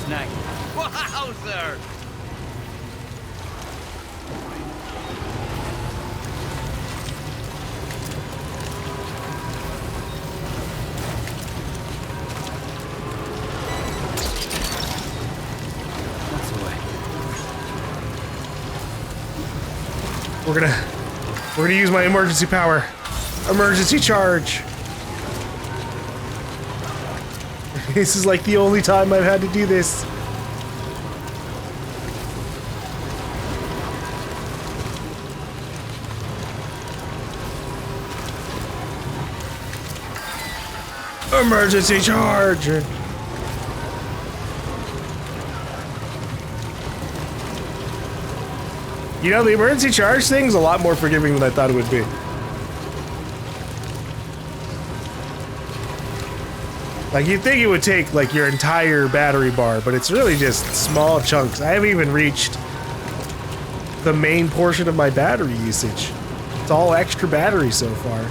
Snack. Wowzer! We're gonna use my emergency power. Emergency charge. This is like the only time I've had to do this. Emergency charge. You know, the emergency charge thing's a lot more forgiving than I thought it would be. Like, you'd think it would take, like, your entire battery bar, but it's really just small chunks. I haven't even reached the main portion of my battery usage. It's all extra battery so far.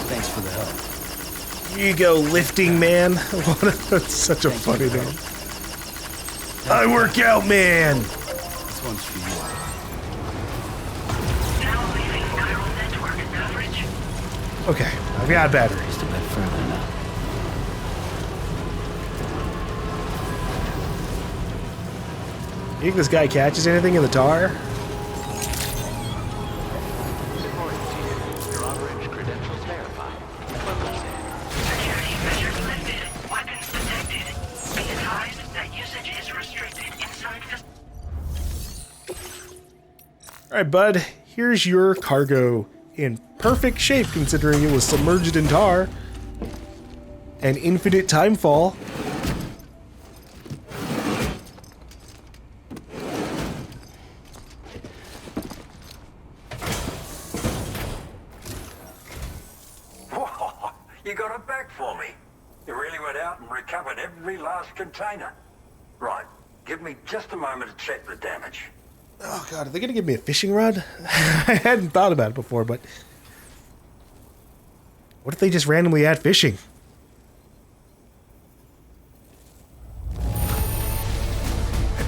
Thanks for the help. Here you go, lifting man. That's such a funny name. I work out, man. This one's for you. Now leaving neural network coverage. Okay, I've got batteries. Just a bit further now. You think this guy catches anything in the tar? Your orange credentials verified. Security measures lifted. Weapons detected. Be advised that usage is restricted inside the... Alright, bud. Here's your cargo in perfect shape considering it was submerged in tar. And infinite timefall. Whoa, you got it back for me. You really went out and recovered every last container. Right, give me just a moment to check the damage. Oh god, are they gonna give me a fishing rod? I hadn't thought about it before, but what if they just randomly add fishing?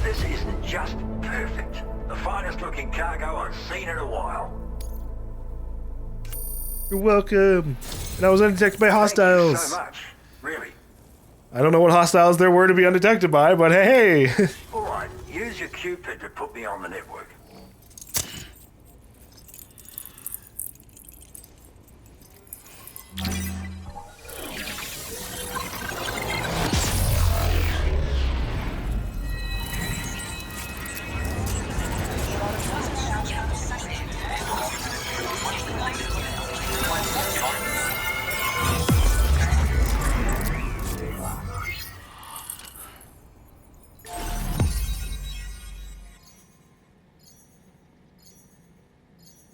This isn't just perfect. The finest looking cargo I've seen in a while. You're welcome. And I was undetected by Thank you hostiles. so much, really. I don't know what hostiles there were to be undetected by, but hey. All right, use your Cupid to put me on the network.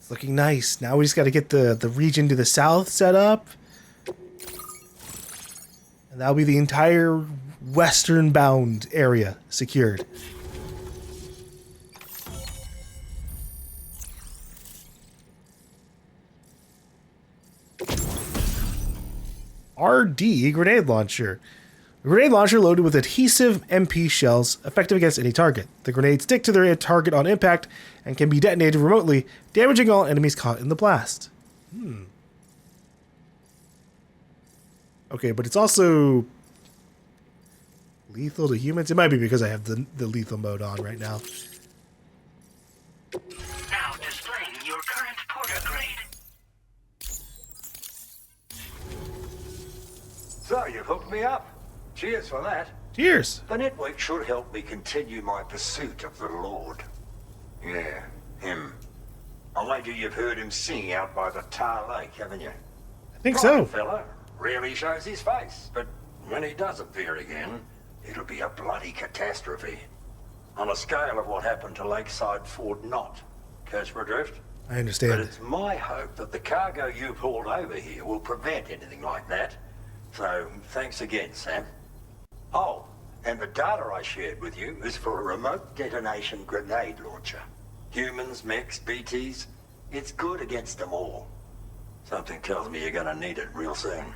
It's looking nice. Now we just got to get the region to the south set up. And that'll be the entire western bound area secured. RD grenade launcher. A grenade launcher loaded with adhesive MP shells, effective against any target. The grenades stick to their target on impact and can be detonated remotely, damaging all enemies caught in the blast. Okay, but it's also lethal to humans. It might be because I have the lethal mode on right now. Now displaying your current porter grade. So, you've hooked me up. Cheers for that. Cheers. The network should help me continue my pursuit of the Lord. Yeah, him. I wager you've heard him sing out by the Tar Lake, haven't you? I think so. Fella rarely shows his face, but when he does appear again, it'll be a bloody catastrophe. On a scale of what happened to Lakeside Fort Knott. Catch my drift? I But understand. it's my hope that the cargo you pulled over here will prevent anything like that. So, thanks again, Sam. Oh, and the data I shared with you is for a remote detonation grenade launcher. Humans, mechs, BTs, it's good against them all. Something tells me you're gonna need it real soon.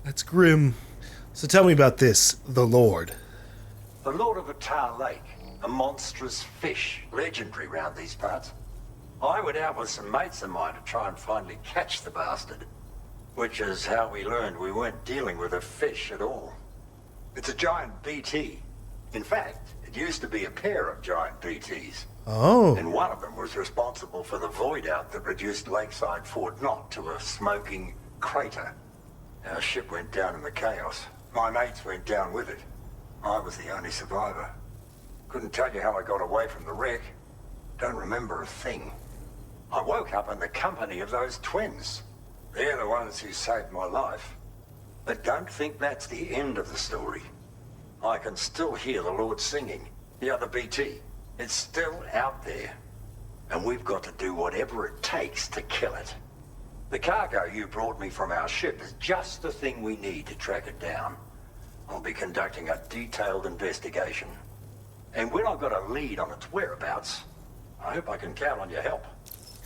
That's grim. So tell me about this, the Lord. The Lord of the Tar Lake, a monstrous fish, legendary round these parts. I went out with some mates of mine to try and finally catch the bastard. Which is how we learned we weren't dealing with a fish at all. It's a giant BT. In fact, it used to be a pair of giant BTs. Oh. And one of them was responsible for the void out that reduced Lakeside Fort Knott to a smoking crater. Our ship went down in the chaos. My mates went down with it. I was the only survivor. Couldn't tell you how I got away from the wreck. Don't remember a thing. I woke up in the company of those twins. They're the ones who saved my life. But don't think that's the end of the story. I can still hear the Lord singing, the other BT. It's still out there. And we've got to do whatever it takes to kill it. The cargo you brought me from our ship is just the thing we need to track it down. I'll be conducting a detailed investigation. And when I've got a lead on its whereabouts, I hope I can count on your help.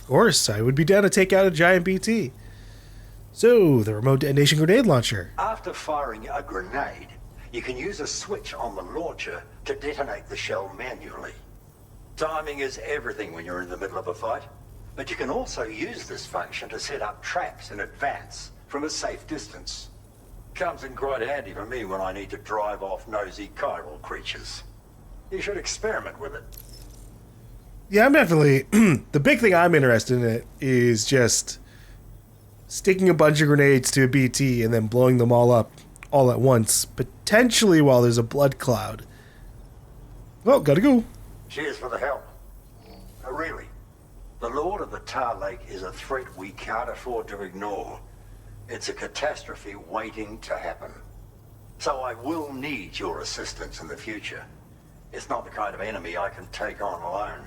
Of course, I would be down to take out a giant BT. So, the remote detonation grenade launcher. After firing a grenade, you can use a switch on the launcher to detonate the shell manually. Timing is everything when you're in the middle of a fight, but you can also use this function to set up traps in advance from a safe distance. Comes in quite handy for me when I need to drive off nosy chiral creatures. You should experiment with it. Yeah, I'm definitely... the big thing I'm interested in it is just sticking a bunch of grenades to a BT and then blowing them all up all at once, potentially while there's a blood cloud. Well, gotta go. Cheers for the help. Really, the Lord of the Tar Lake is a threat we can't afford to ignore. It's a catastrophe waiting to happen. So I will need your assistance in the future. It's not the kind of enemy I can take on alone.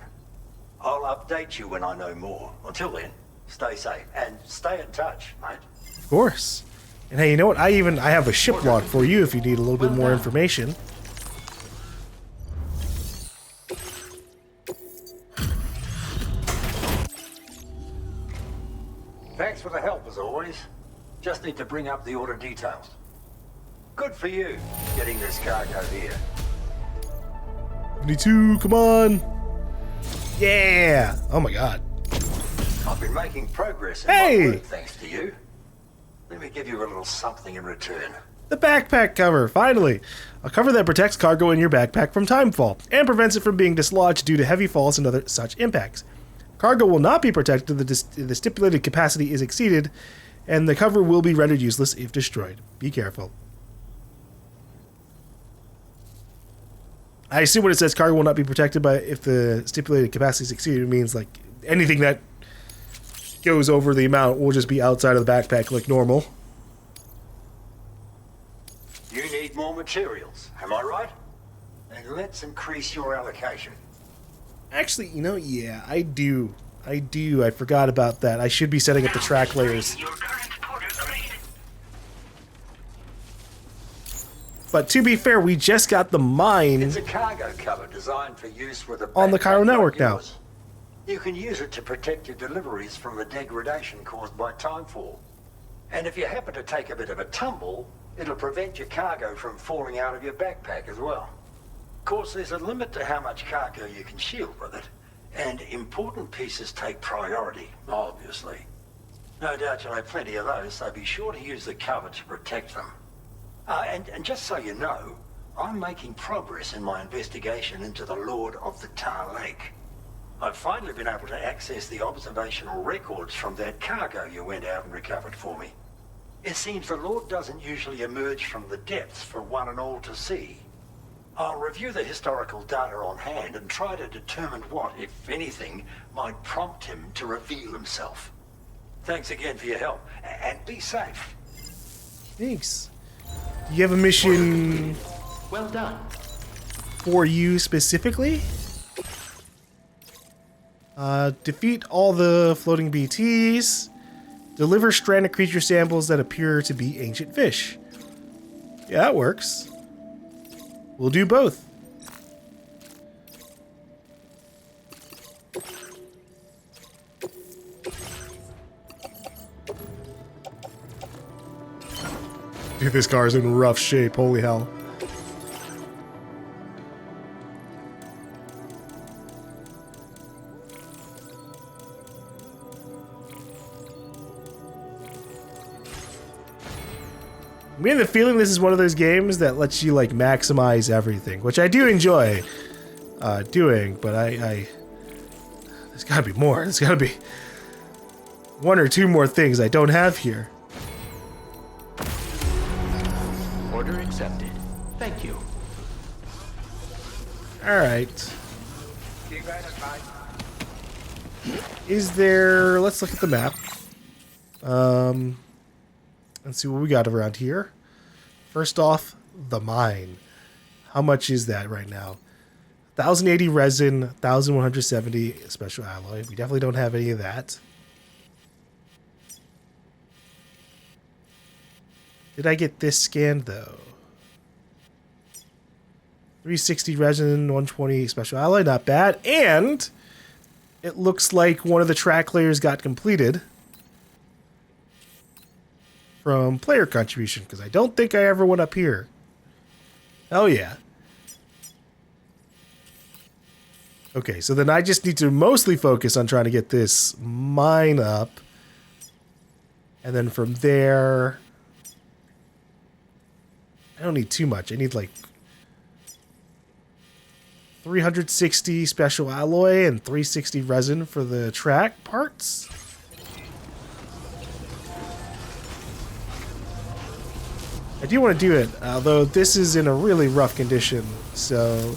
I'll update you when I know more. Until then, stay safe and stay in touch, mate. Of course. And hey, you know what? I have a ship log for you if you need a little bit more information. Thanks for the help as always. Just need to bring up the order details. Good for you, getting this cargo here. 72, come on. Yeah. Oh my god. I've been making progress in Hey! my work thanks to you. Let me give you a little something in return. The backpack cover, finally. A cover that protects cargo in your backpack from timefall and prevents it from being dislodged due to heavy falls and other such impacts. Cargo will not be protected if the stipulated capacity is exceeded, and the cover will be rendered useless if destroyed. Be careful. I assume when it says cargo will not be protected by if the stipulated capacity is exceeded, it means like anything that goes over the amount will just be outside of the backpack like normal. You need more materials, am I right? Then let's increase your allocation. Actually, you know, yeah, I do. I do. I forgot about that. I should be setting up the track layers. Your current porter grade. But to be fair, we just got the mine. It's a cargo cover designed for use with a On the backpack Cairo like network now. yours. You can use it to protect your deliveries from the degradation caused by timefall. And if you happen to take a bit of a tumble, it'll prevent your cargo from falling out of your backpack as well. Of course, there's a limit to how much cargo you can shield with it, and important pieces take priority, obviously. No doubt you'll have plenty of those, so be sure to use the cover to protect them. And just so you know, I'm making progress in my investigation into the Lord of the Tar Lake. I've finally been able to access the observational records from that cargo you went out and recovered for me. It seems the Lord doesn't usually emerge from the depths for one and all to see. I'll review the historical data on hand and try to determine what, if anything, might prompt him to reveal himself. Thanks again for your help, and be safe. Thanks. Do you have a mission Well done. for you specifically? Defeat all the floating BTs. Deliver stranded creature samples that appear to be ancient fish. Yeah, that works. We'll do both. Dude, this car is in rough shape. Holy hell. I'm getting the feeling this is one of those games that lets you like maximize everything, which I do enjoy doing, but I there's gotta be more. There's gotta be one or two more things I don't have here. Order accepted. Thank you. Alright. Is there... Let's look at the map. Let's see what we got around here. First off, the mine. How much is that right now? 1080 resin, 1170 special alloy. We definitely don't have any of that. Did I get this scanned though? 360 resin, 120 special alloy, not bad. And it looks like one of the track layers got completed from player contribution, because I don't think I ever went up here. Oh yeah. Okay, so then I just need to mostly focus on trying to get this mine up. And then from there... I don't need too much. I need like 360 special alloy and 360 resin for the track parts. I do want to do it, although this is in a really rough condition, so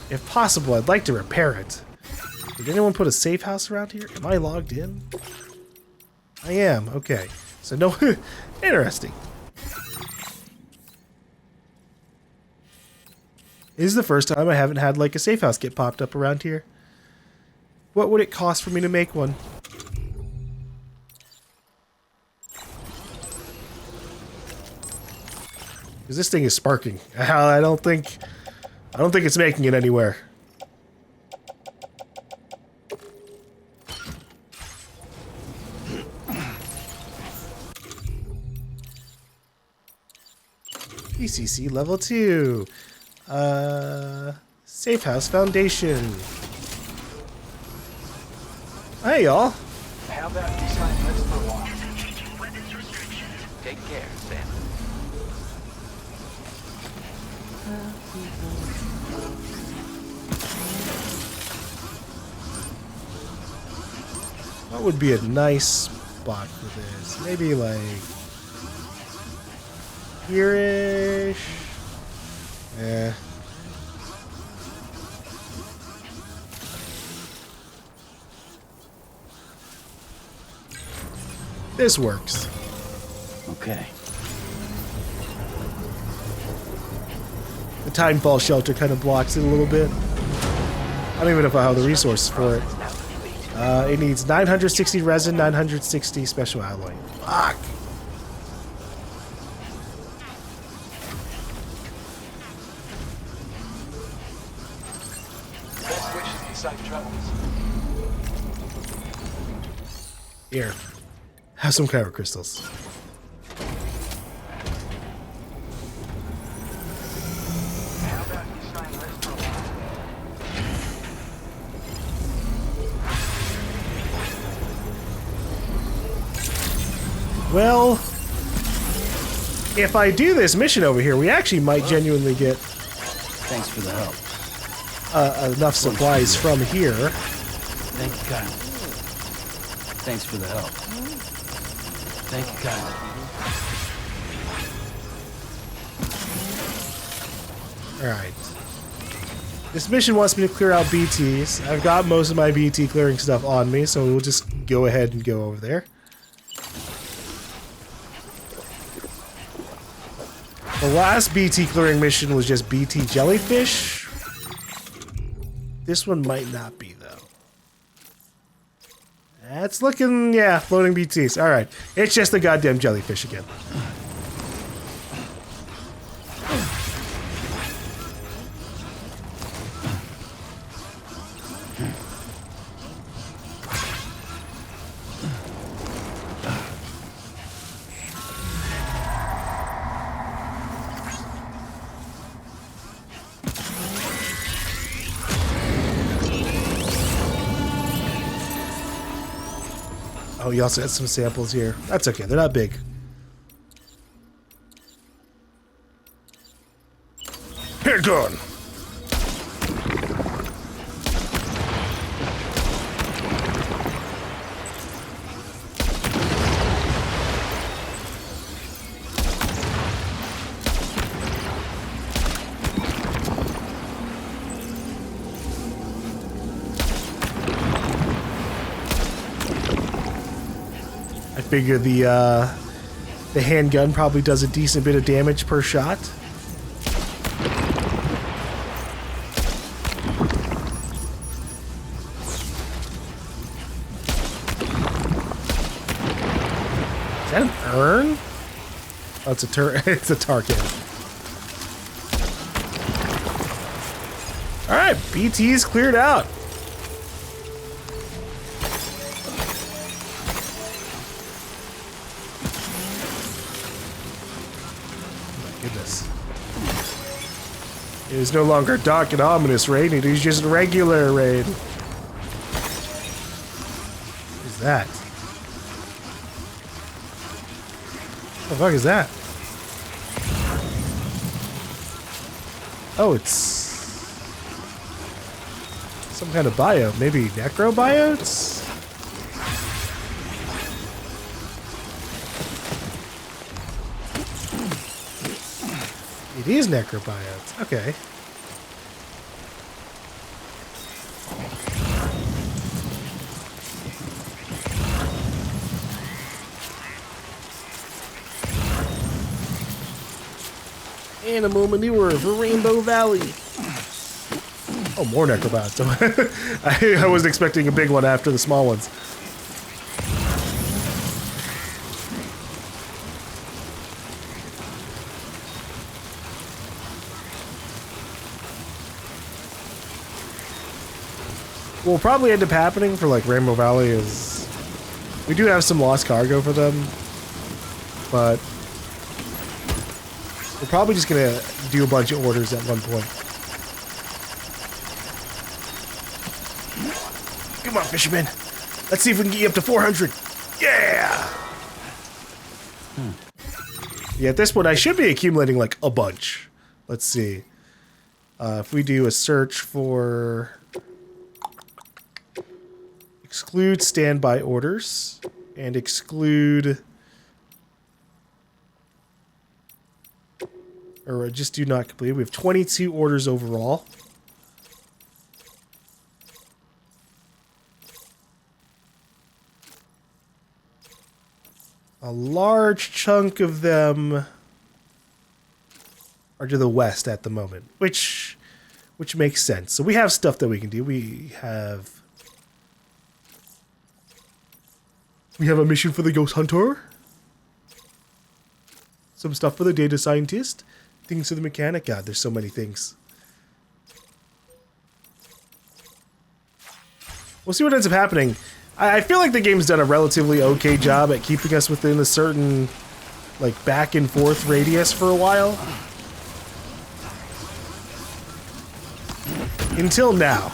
if possible, I'd like to repair it. Did anyone put a safe house around here? Am I logged in? I am, okay. So no, interesting. This is the first time I haven't had like a safe house get popped up around here. What would it cost for me to make one? Because this thing is sparking. I don't think it's making it anywhere. PCC level 2. Safe house foundation. Hey y'all. How about you sign this for a while? Disengaging weapons restrictions. Take care, Sam. What would be a nice spot for this? Maybe like here-ish. Eh. This works. Okay. The timefall shelter kind of blocks it a little bit. I don't even know if I have the resources for it. Process now It needs 960 resin, 960 special alloy. Fuck! Best wishes and safe travels. Here. Have some kyber crystals. Well, if I do this mission over here, we actually might genuinely get Thanks for the help. enough supplies from here. Thank you kindly. Thanks for the help. Thank you kindly. Alright. This mission wants me to clear out BTs. I've got most of my BT clearing stuff on me, so we'll just go ahead and go over there. The last BT clearing mission was just BT jellyfish. This one might not be, though. That's looking, yeah, floating BTs. Alright, it's just the goddamn jellyfish again. Oh, you also got some samples here. That's okay, they're not big. Handgun! I figure the handgun probably does a decent bit of damage per shot. Is that an urn? Oh, it's a it's a tar can. All right, BT's cleared out. It is no longer dark and ominous rain, it is just regular rain. What is that? What the fuck is that? Oh, it's some kind of biome, maybe necrobiotes? It is necrobiotes. Okay. Animal manure for Rainbow Valley. Oh, more necrobiotes. I wasn't expecting a big one after the small ones. What will probably end up happening for like Rainbow Valley is we do have some lost cargo for them, but we're probably just gonna do a bunch of orders at one point. Come on, fisherman. Let's see if we can get you up to 400. Yeah! Yeah, at this point I should be accumulating like a bunch. Let's see. If we do a search for exclude standby orders and exclude, or just do not complete. We have 22 orders overall. A large chunk of them are to the west at the moment, which makes sense. So we have stuff that we can do. We have We have a mission for the ghost hunter. Some stuff for the data scientist. Things for the mechanic. God, there's so many things. We'll see what ends up happening. I feel like the game's done a relatively okay job at keeping us within a certain, like, back and forth radius for a while. Until now.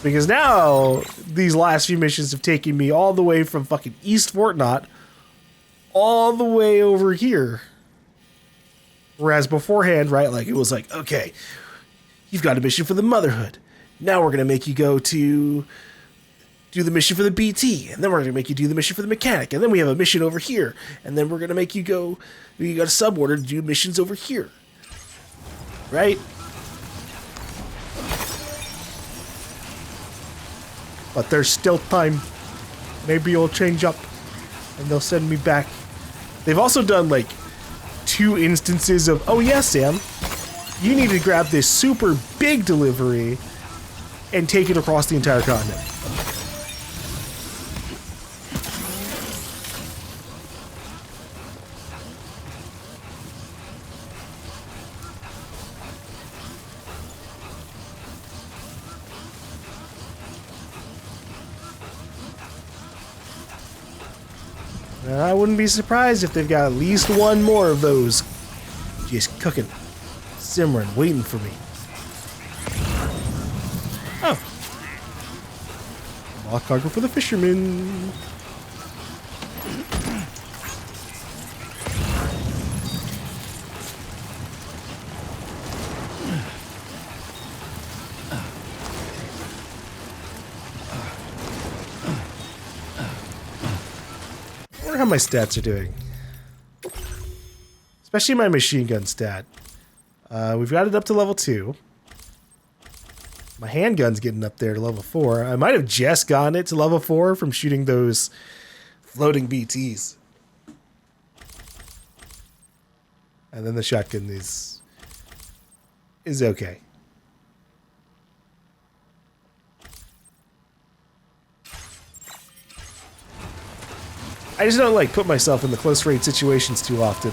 Because now, these last few missions have taken me all the way from fucking East Fort Knot all the way over here. Whereas beforehand, right, like, it was like, okay, you've got a mission for the Motherhood. Now we're going to make you go to do the mission for the BT, and then we're going to make you do the mission for the mechanic, and then we have a mission over here, and then we're going to make you go, you got a suborder to do missions over here. Right? But there's still time. Maybe it'll change up, and they'll send me back. They've also done, like, 2 instances of, oh yeah, Sam, you need to grab this super big delivery and take it across the entire continent. I wouldn't be surprised if they've got at least one more of those just cooking, simmering, waiting for me. Oh. Lock cargo for the fisherman. I wonder how my stats are doing. Especially my machine gun stat. We've got it up to level 2. My handgun's getting up there to level 4. I might have just gotten it to level 4 from shooting those floating BTs. And then the shotgun is okay. I just don't like put myself in the close range situations too often.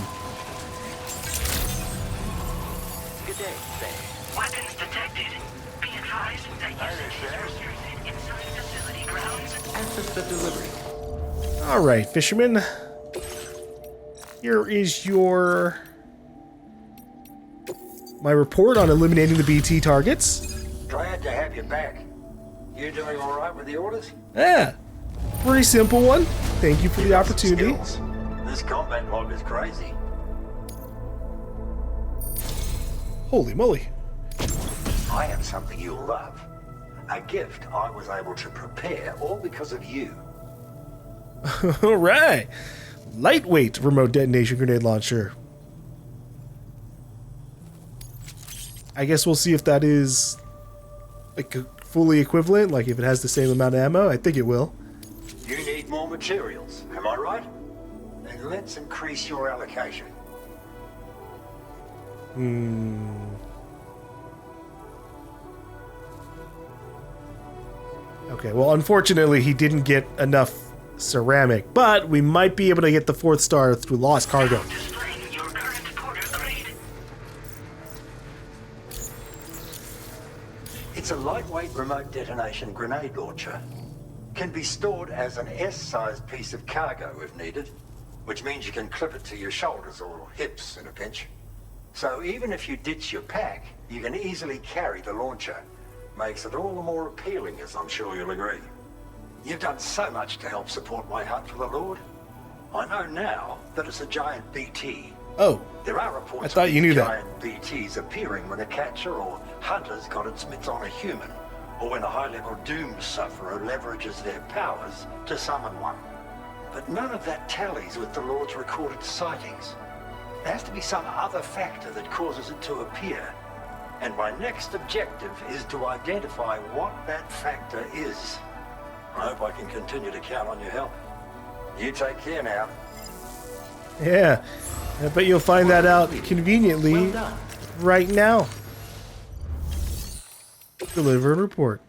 Good day, Sam. Weapons detected. Be advised that usage is restricted inside facility grounds. Access the delivery. Alright, fisherman. Here is my report on eliminating the BT targets. Glad to have you back. You doing all right with the orders? Yeah. Pretty simple one. Thank you for the opportunity. Skills. This combat log is crazy. Holy moly. I have something you'll love. A gift I was able to prepare all because of you. Alright. Lightweight remote detonation grenade launcher. I guess we'll see if that is like fully equivalent, like if it has the same amount of ammo. I think it will. You need more materials, am I right? Then let's increase your allocation. Okay, well, unfortunately, he didn't get enough ceramic, but we might be able to get the 4th star through lost cargo. Displaying your current porter grade. It's a lightweight remote detonation grenade launcher. Can be stored as an S-sized piece of cargo if needed, which means you can clip it to your shoulders or hips in a pinch. So even if you ditch your pack, you can easily carry the launcher. Makes it all the more appealing, as I'm sure you'll agree. You've done so much to help support my hunt for the Lord. I know now that it's a giant BT. Oh, There are reports I thought of you knew that. giant BTs appearing when a catcher or hunter's got its mitts on a human, or when a high-level doom sufferer leverages their powers to summon one. But none of that tallies with the Lord's recorded sightings. There has to be some other factor that causes it to appear. And my next objective is to identify what that factor is. I hope I can continue to count on your help. You take care now. Yeah. I bet you'll find that out conveniently Well done. right now. Deliver and report.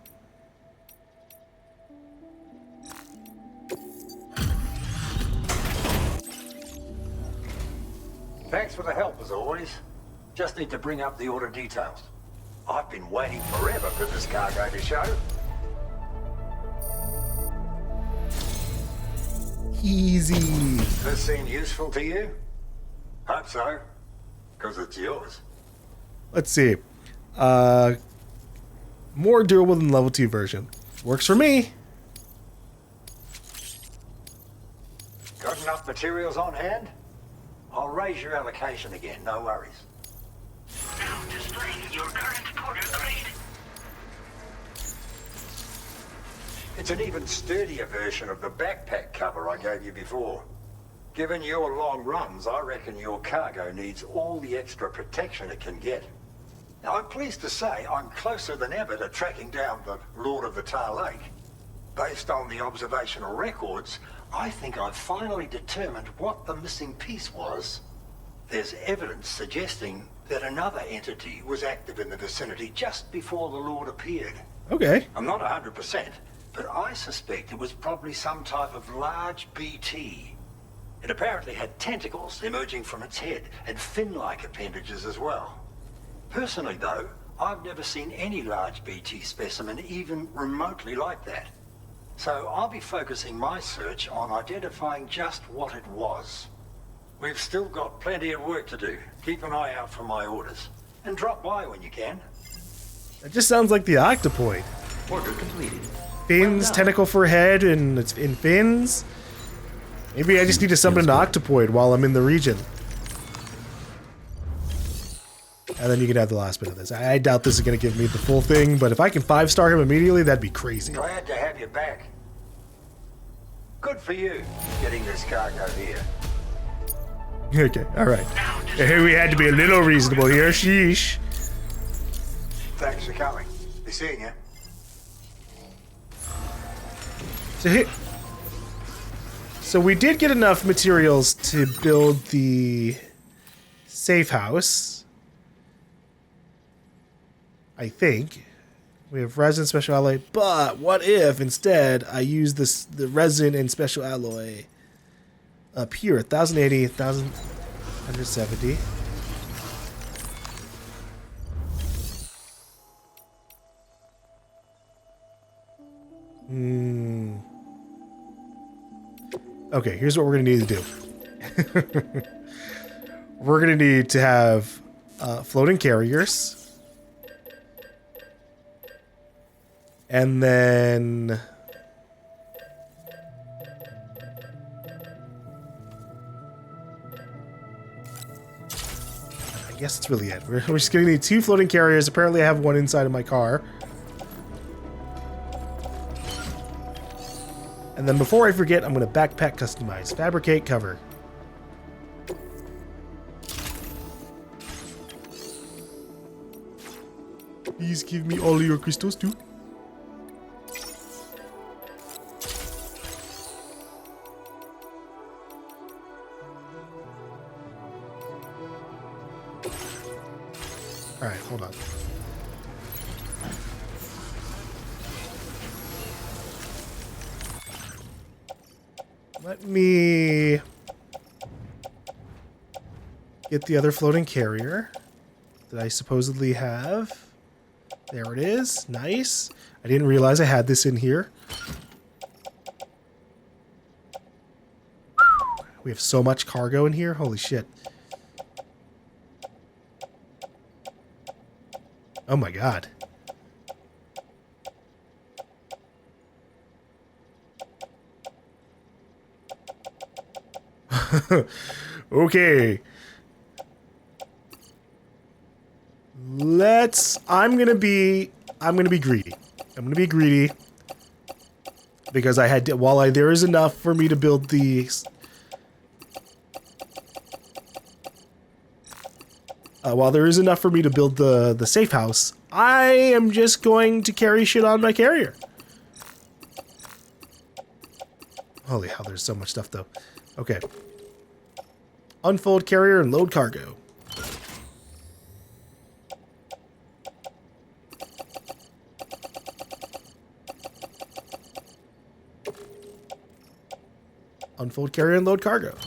for the help as always. Just need to bring up the order details. I've been waiting forever for this cargo to show. Easy. This seem useful to you? Hope so, because it's yours. Let's see. More durable than level 2 version. Works for me. Got enough materials on hand? I'll raise your allocation again, no worries. Now displaying your current porter grade. It's an even sturdier version of the backpack cover I gave you before. Given your long runs, I reckon your cargo needs all the extra protection it can get. Now, I'm pleased to say I'm closer than ever to tracking down the Lord of the Tar Lake. Based on the observational records, I think I've finally determined what the missing piece was. There's evidence suggesting that another entity was active in the vicinity just before the Lord appeared. Okay. I'm not 100%, but I suspect it was probably some type of large BT. It apparently had tentacles emerging from its head and fin-like appendages as well. Personally, though, I've never seen any large BT specimen even remotely like that. So I'll be focusing my search on identifying just what it was. We've still got plenty of work to do. Keep an eye out for my orders. And drop by when you can. That just sounds like the octopoid. Order completed. Fins, Well done. tentacle for a head, and it's in fins. Maybe I just need to summon an octopoid while I'm in the region. And then you can have the last bit of this. I doubt this is going to give me the full thing, but if I can 5-star him immediately, that'd be crazy. Glad to have you back. Good for you, getting this cargo here. Okay, alright. Hey, we had to be a little reasonable here, sheesh. Thanks for coming. Be seeing you. So we did get enough materials to build the safe house. I think. We have resin, special alloy, but what if instead I use the resin and special alloy up here, 1080, 1170. Okay, here's what we're gonna need to do. We're gonna need to have floating carriers. And then I guess that's really it. We're just gonna need 2 floating carriers. Apparently I have one inside of my car. And then before I forget, I'm gonna backpack customize. Fabricate cover. Please give me all of your crystals too. Alright, hold on. Let me get the other floating carrier that I supposedly have. There it is. Nice. I didn't realize I had this in here. We have so much cargo in here. Holy shit. Oh my god. Okay. I'm gonna be greedy. I'm gonna be greedy because there is enough for me to build the while there is enough for me to build the safe house, I am just going to carry shit on my carrier. Holy hell, there's so much stuff though. Okay. Unfold carrier and load cargo. Unfold carrier and load cargo.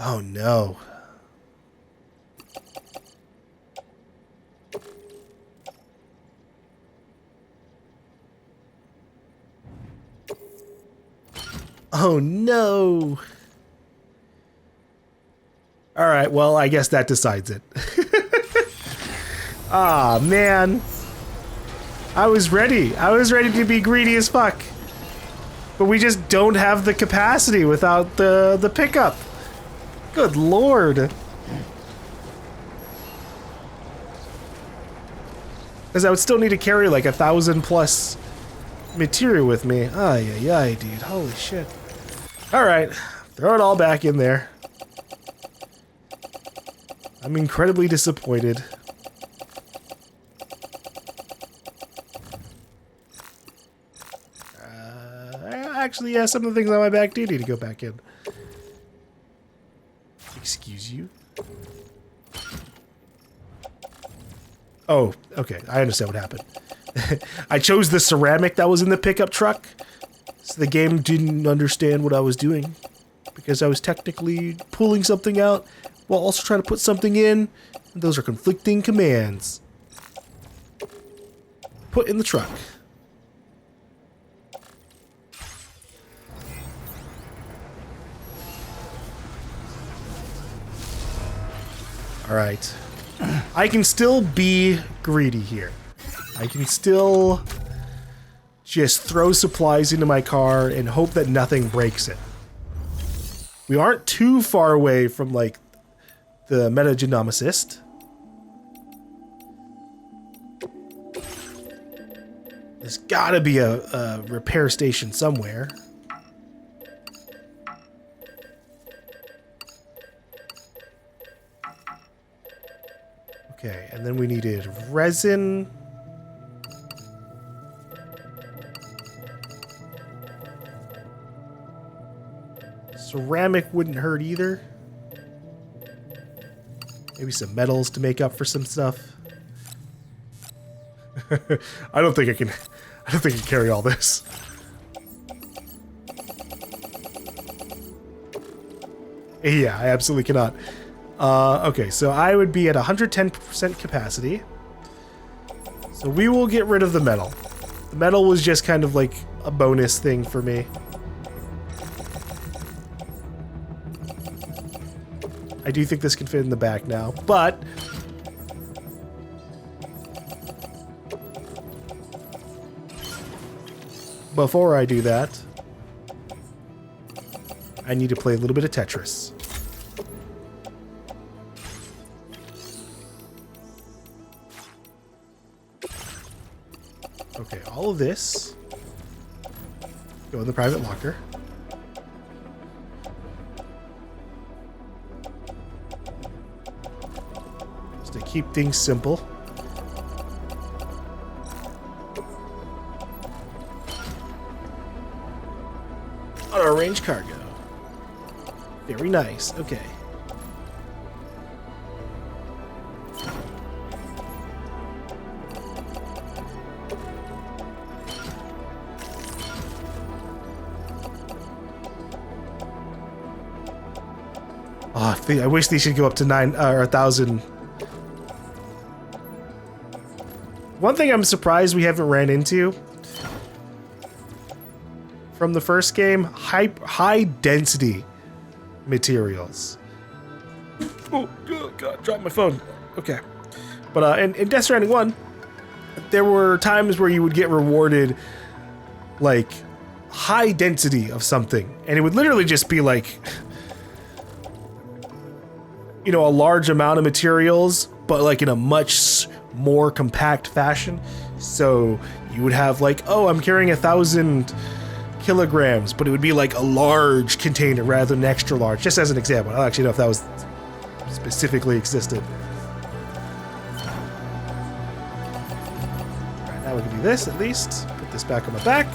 Oh no. Oh no. All right, well, I guess that decides it. Ah, man. I was ready to be greedy as fuck. But we just don't have the capacity without the pickup. Good lord. Because I would still need to carry like 1,000+ material with me. Ay, ay, ay, dude. Holy shit. Alright. Throw it all back in there. I'm incredibly disappointed. Actually, yeah, some of the things on my back do need to go back in. Excuse you? Oh, okay. I understand what happened. I chose the ceramic that was in the pickup truck, so the game didn't understand what I was doing. Because I was technically pulling something out while also trying to put something in. And those are conflicting commands. Put in the truck. Alright. I can still be greedy here. I can still just throw supplies into my car and hope that nothing breaks it. We aren't too far away from, like, the metagenomicist. There's gotta be a repair station somewhere. Okay, and then we needed resin. Ceramic wouldn't hurt either. Maybe some metals to make up for some stuff. I don't think I can carry all this. Yeah, I absolutely cannot. Okay, so I would be at 110% capacity. So we will get rid of the metal. The metal was just kind of like a bonus thing for me. I do think this can fit in the back now, but before I do that, I need to play a little bit of Tetris. Okay, all of this go in the private locker. Just to keep things simple. Auto range cargo. Very nice. Okay. Oh, I wish these should go up to 9 or 1,000. One thing I'm surprised we haven't ran into from the first game: high density materials. Oh god, dropped my phone. Okay, but in Death Stranding 1, there were times where you would get rewarded like high density of something, and it would literally just be like, you know, a large amount of materials, but like in a much more compact fashion. So you would have like, oh, I'm carrying 1,000 kilograms, but it would be like a large container rather than extra large, just as an example. I don't actually know if that was specifically existed. Alright, now we can do this at least. Put this back on the back.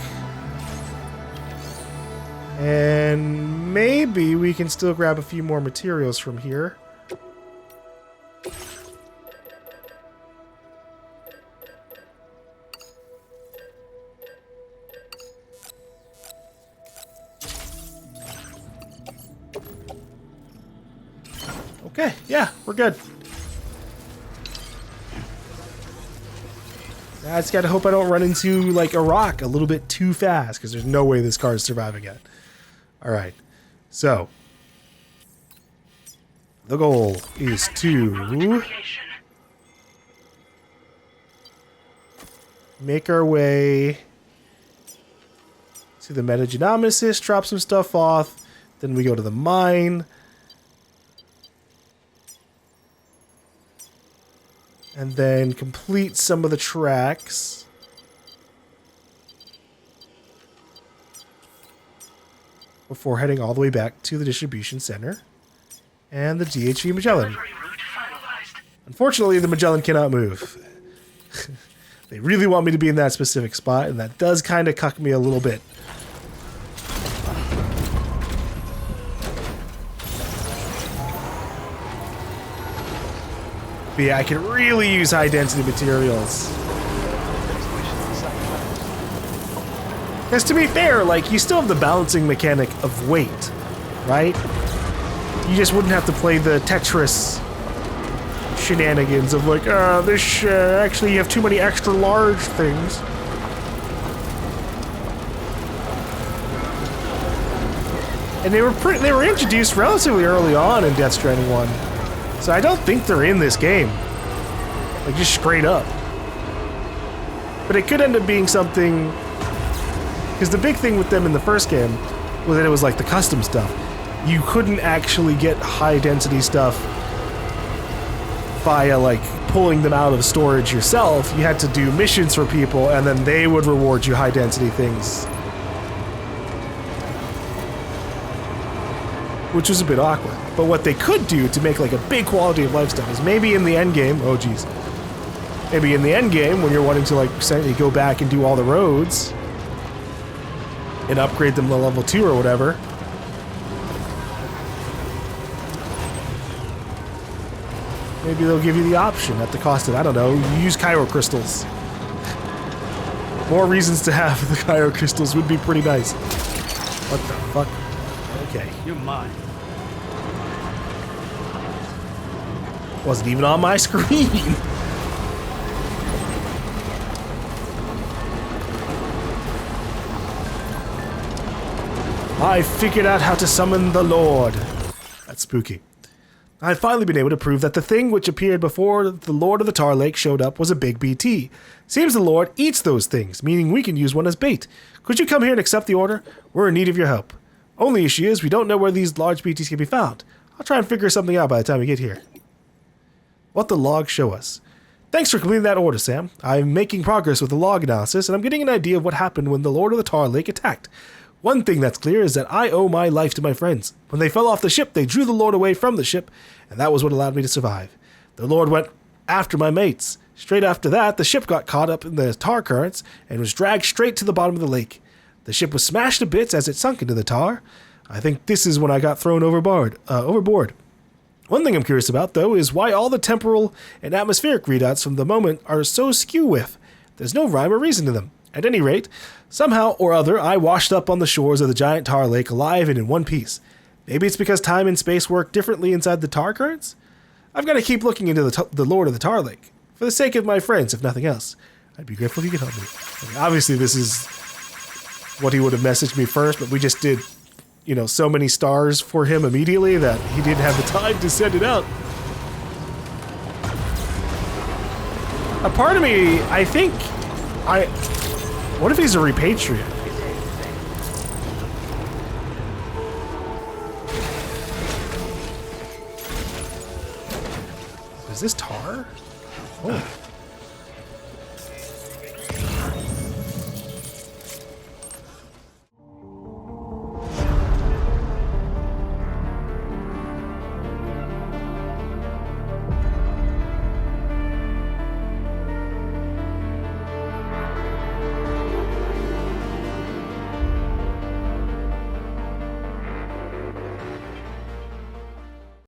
And maybe we can still grab a few more materials from here. Okay, yeah, we're good. I just gotta hope I don't run into like a rock a little bit too fast, because there's no way this car is surviving it. All right. So, the goal is to make our way to the metagenomicis, drop some stuff off, then we go to the mine. And then complete some of the tracks. Before heading all the way back to the distribution center and the DHV Magellan. Unfortunately, the Magellan cannot move. They really want me to be in that specific spot, and that does kind of cuck me a little bit. But yeah, I can really use high density materials. Because to be fair, like, you still have the balancing mechanic of weight, right? You just wouldn't have to play the Tetris shenanigans of like, actually you have too many extra large things. And they were introduced relatively early on in Death Stranding 1. So I don't think they're in this game. Like, just straight up. But it could end up being something... Because the big thing with them in the first game was that it was like the custom stuff. You couldn't actually get high density stuff via like pulling them out of storage yourself. You had to do missions for people and then they would reward you high density things. Which was a bit awkward. But what they could do to make like a big quality of life stuff is maybe in the end game, oh geez. Maybe in the end game when you're wanting to like say go back and do all the roads and upgrade them to level 2 or whatever. Maybe they'll give you the option at the cost of, I don't know, you use Cairo crystals. More reasons to have the Cairo crystals would be pretty nice. What the fuck? Okay. You're mine. Wasn't even on my screen. I figured out how to summon the Lord. That's spooky. I've finally been able to prove that the thing which appeared before the Lord of the Tar Lake showed up was a big BT. Seems the Lord eats those things, meaning we can use one as bait. Could you come here and accept the order? We're in need of your help. Only issue is we don't know where these large BTs can be found. I'll try and figure something out by the time we get here. What the logs show us. Thanks for completing that order, Sam. I'm making progress with the log analysis, and I'm getting an idea of what happened when the Lord of the Tar Lake attacked. One thing that's clear is that I owe my life to my friends. When they fell off the ship, they drew the Lord away from the ship, and that was what allowed me to survive. The Lord went after my mates. Straight after that, the ship got caught up in the tar currents and was dragged straight to the bottom of the lake. The ship was smashed to bits as it sunk into the tar. I think this is when I got thrown overboard. One thing I'm curious about, though, is why all the temporal and atmospheric readouts from the moment are so skew-with. There's no rhyme or reason to them. At any rate, somehow or other, I washed up on the shores of the giant tar lake alive and in one piece. Maybe it's because time and space work differently inside the tar currents? I've got to keep looking into the Lord of the Tar Lake. For the sake of my friends, if nothing else. I'd be grateful if you could help me. I mean, obviously, this is what he would have messaged me first, but we just did, you know, so many stars for him immediately that he didn't have the time to send it out. A part of me, I think, what if he's a repatriate? Is this tar? Oh.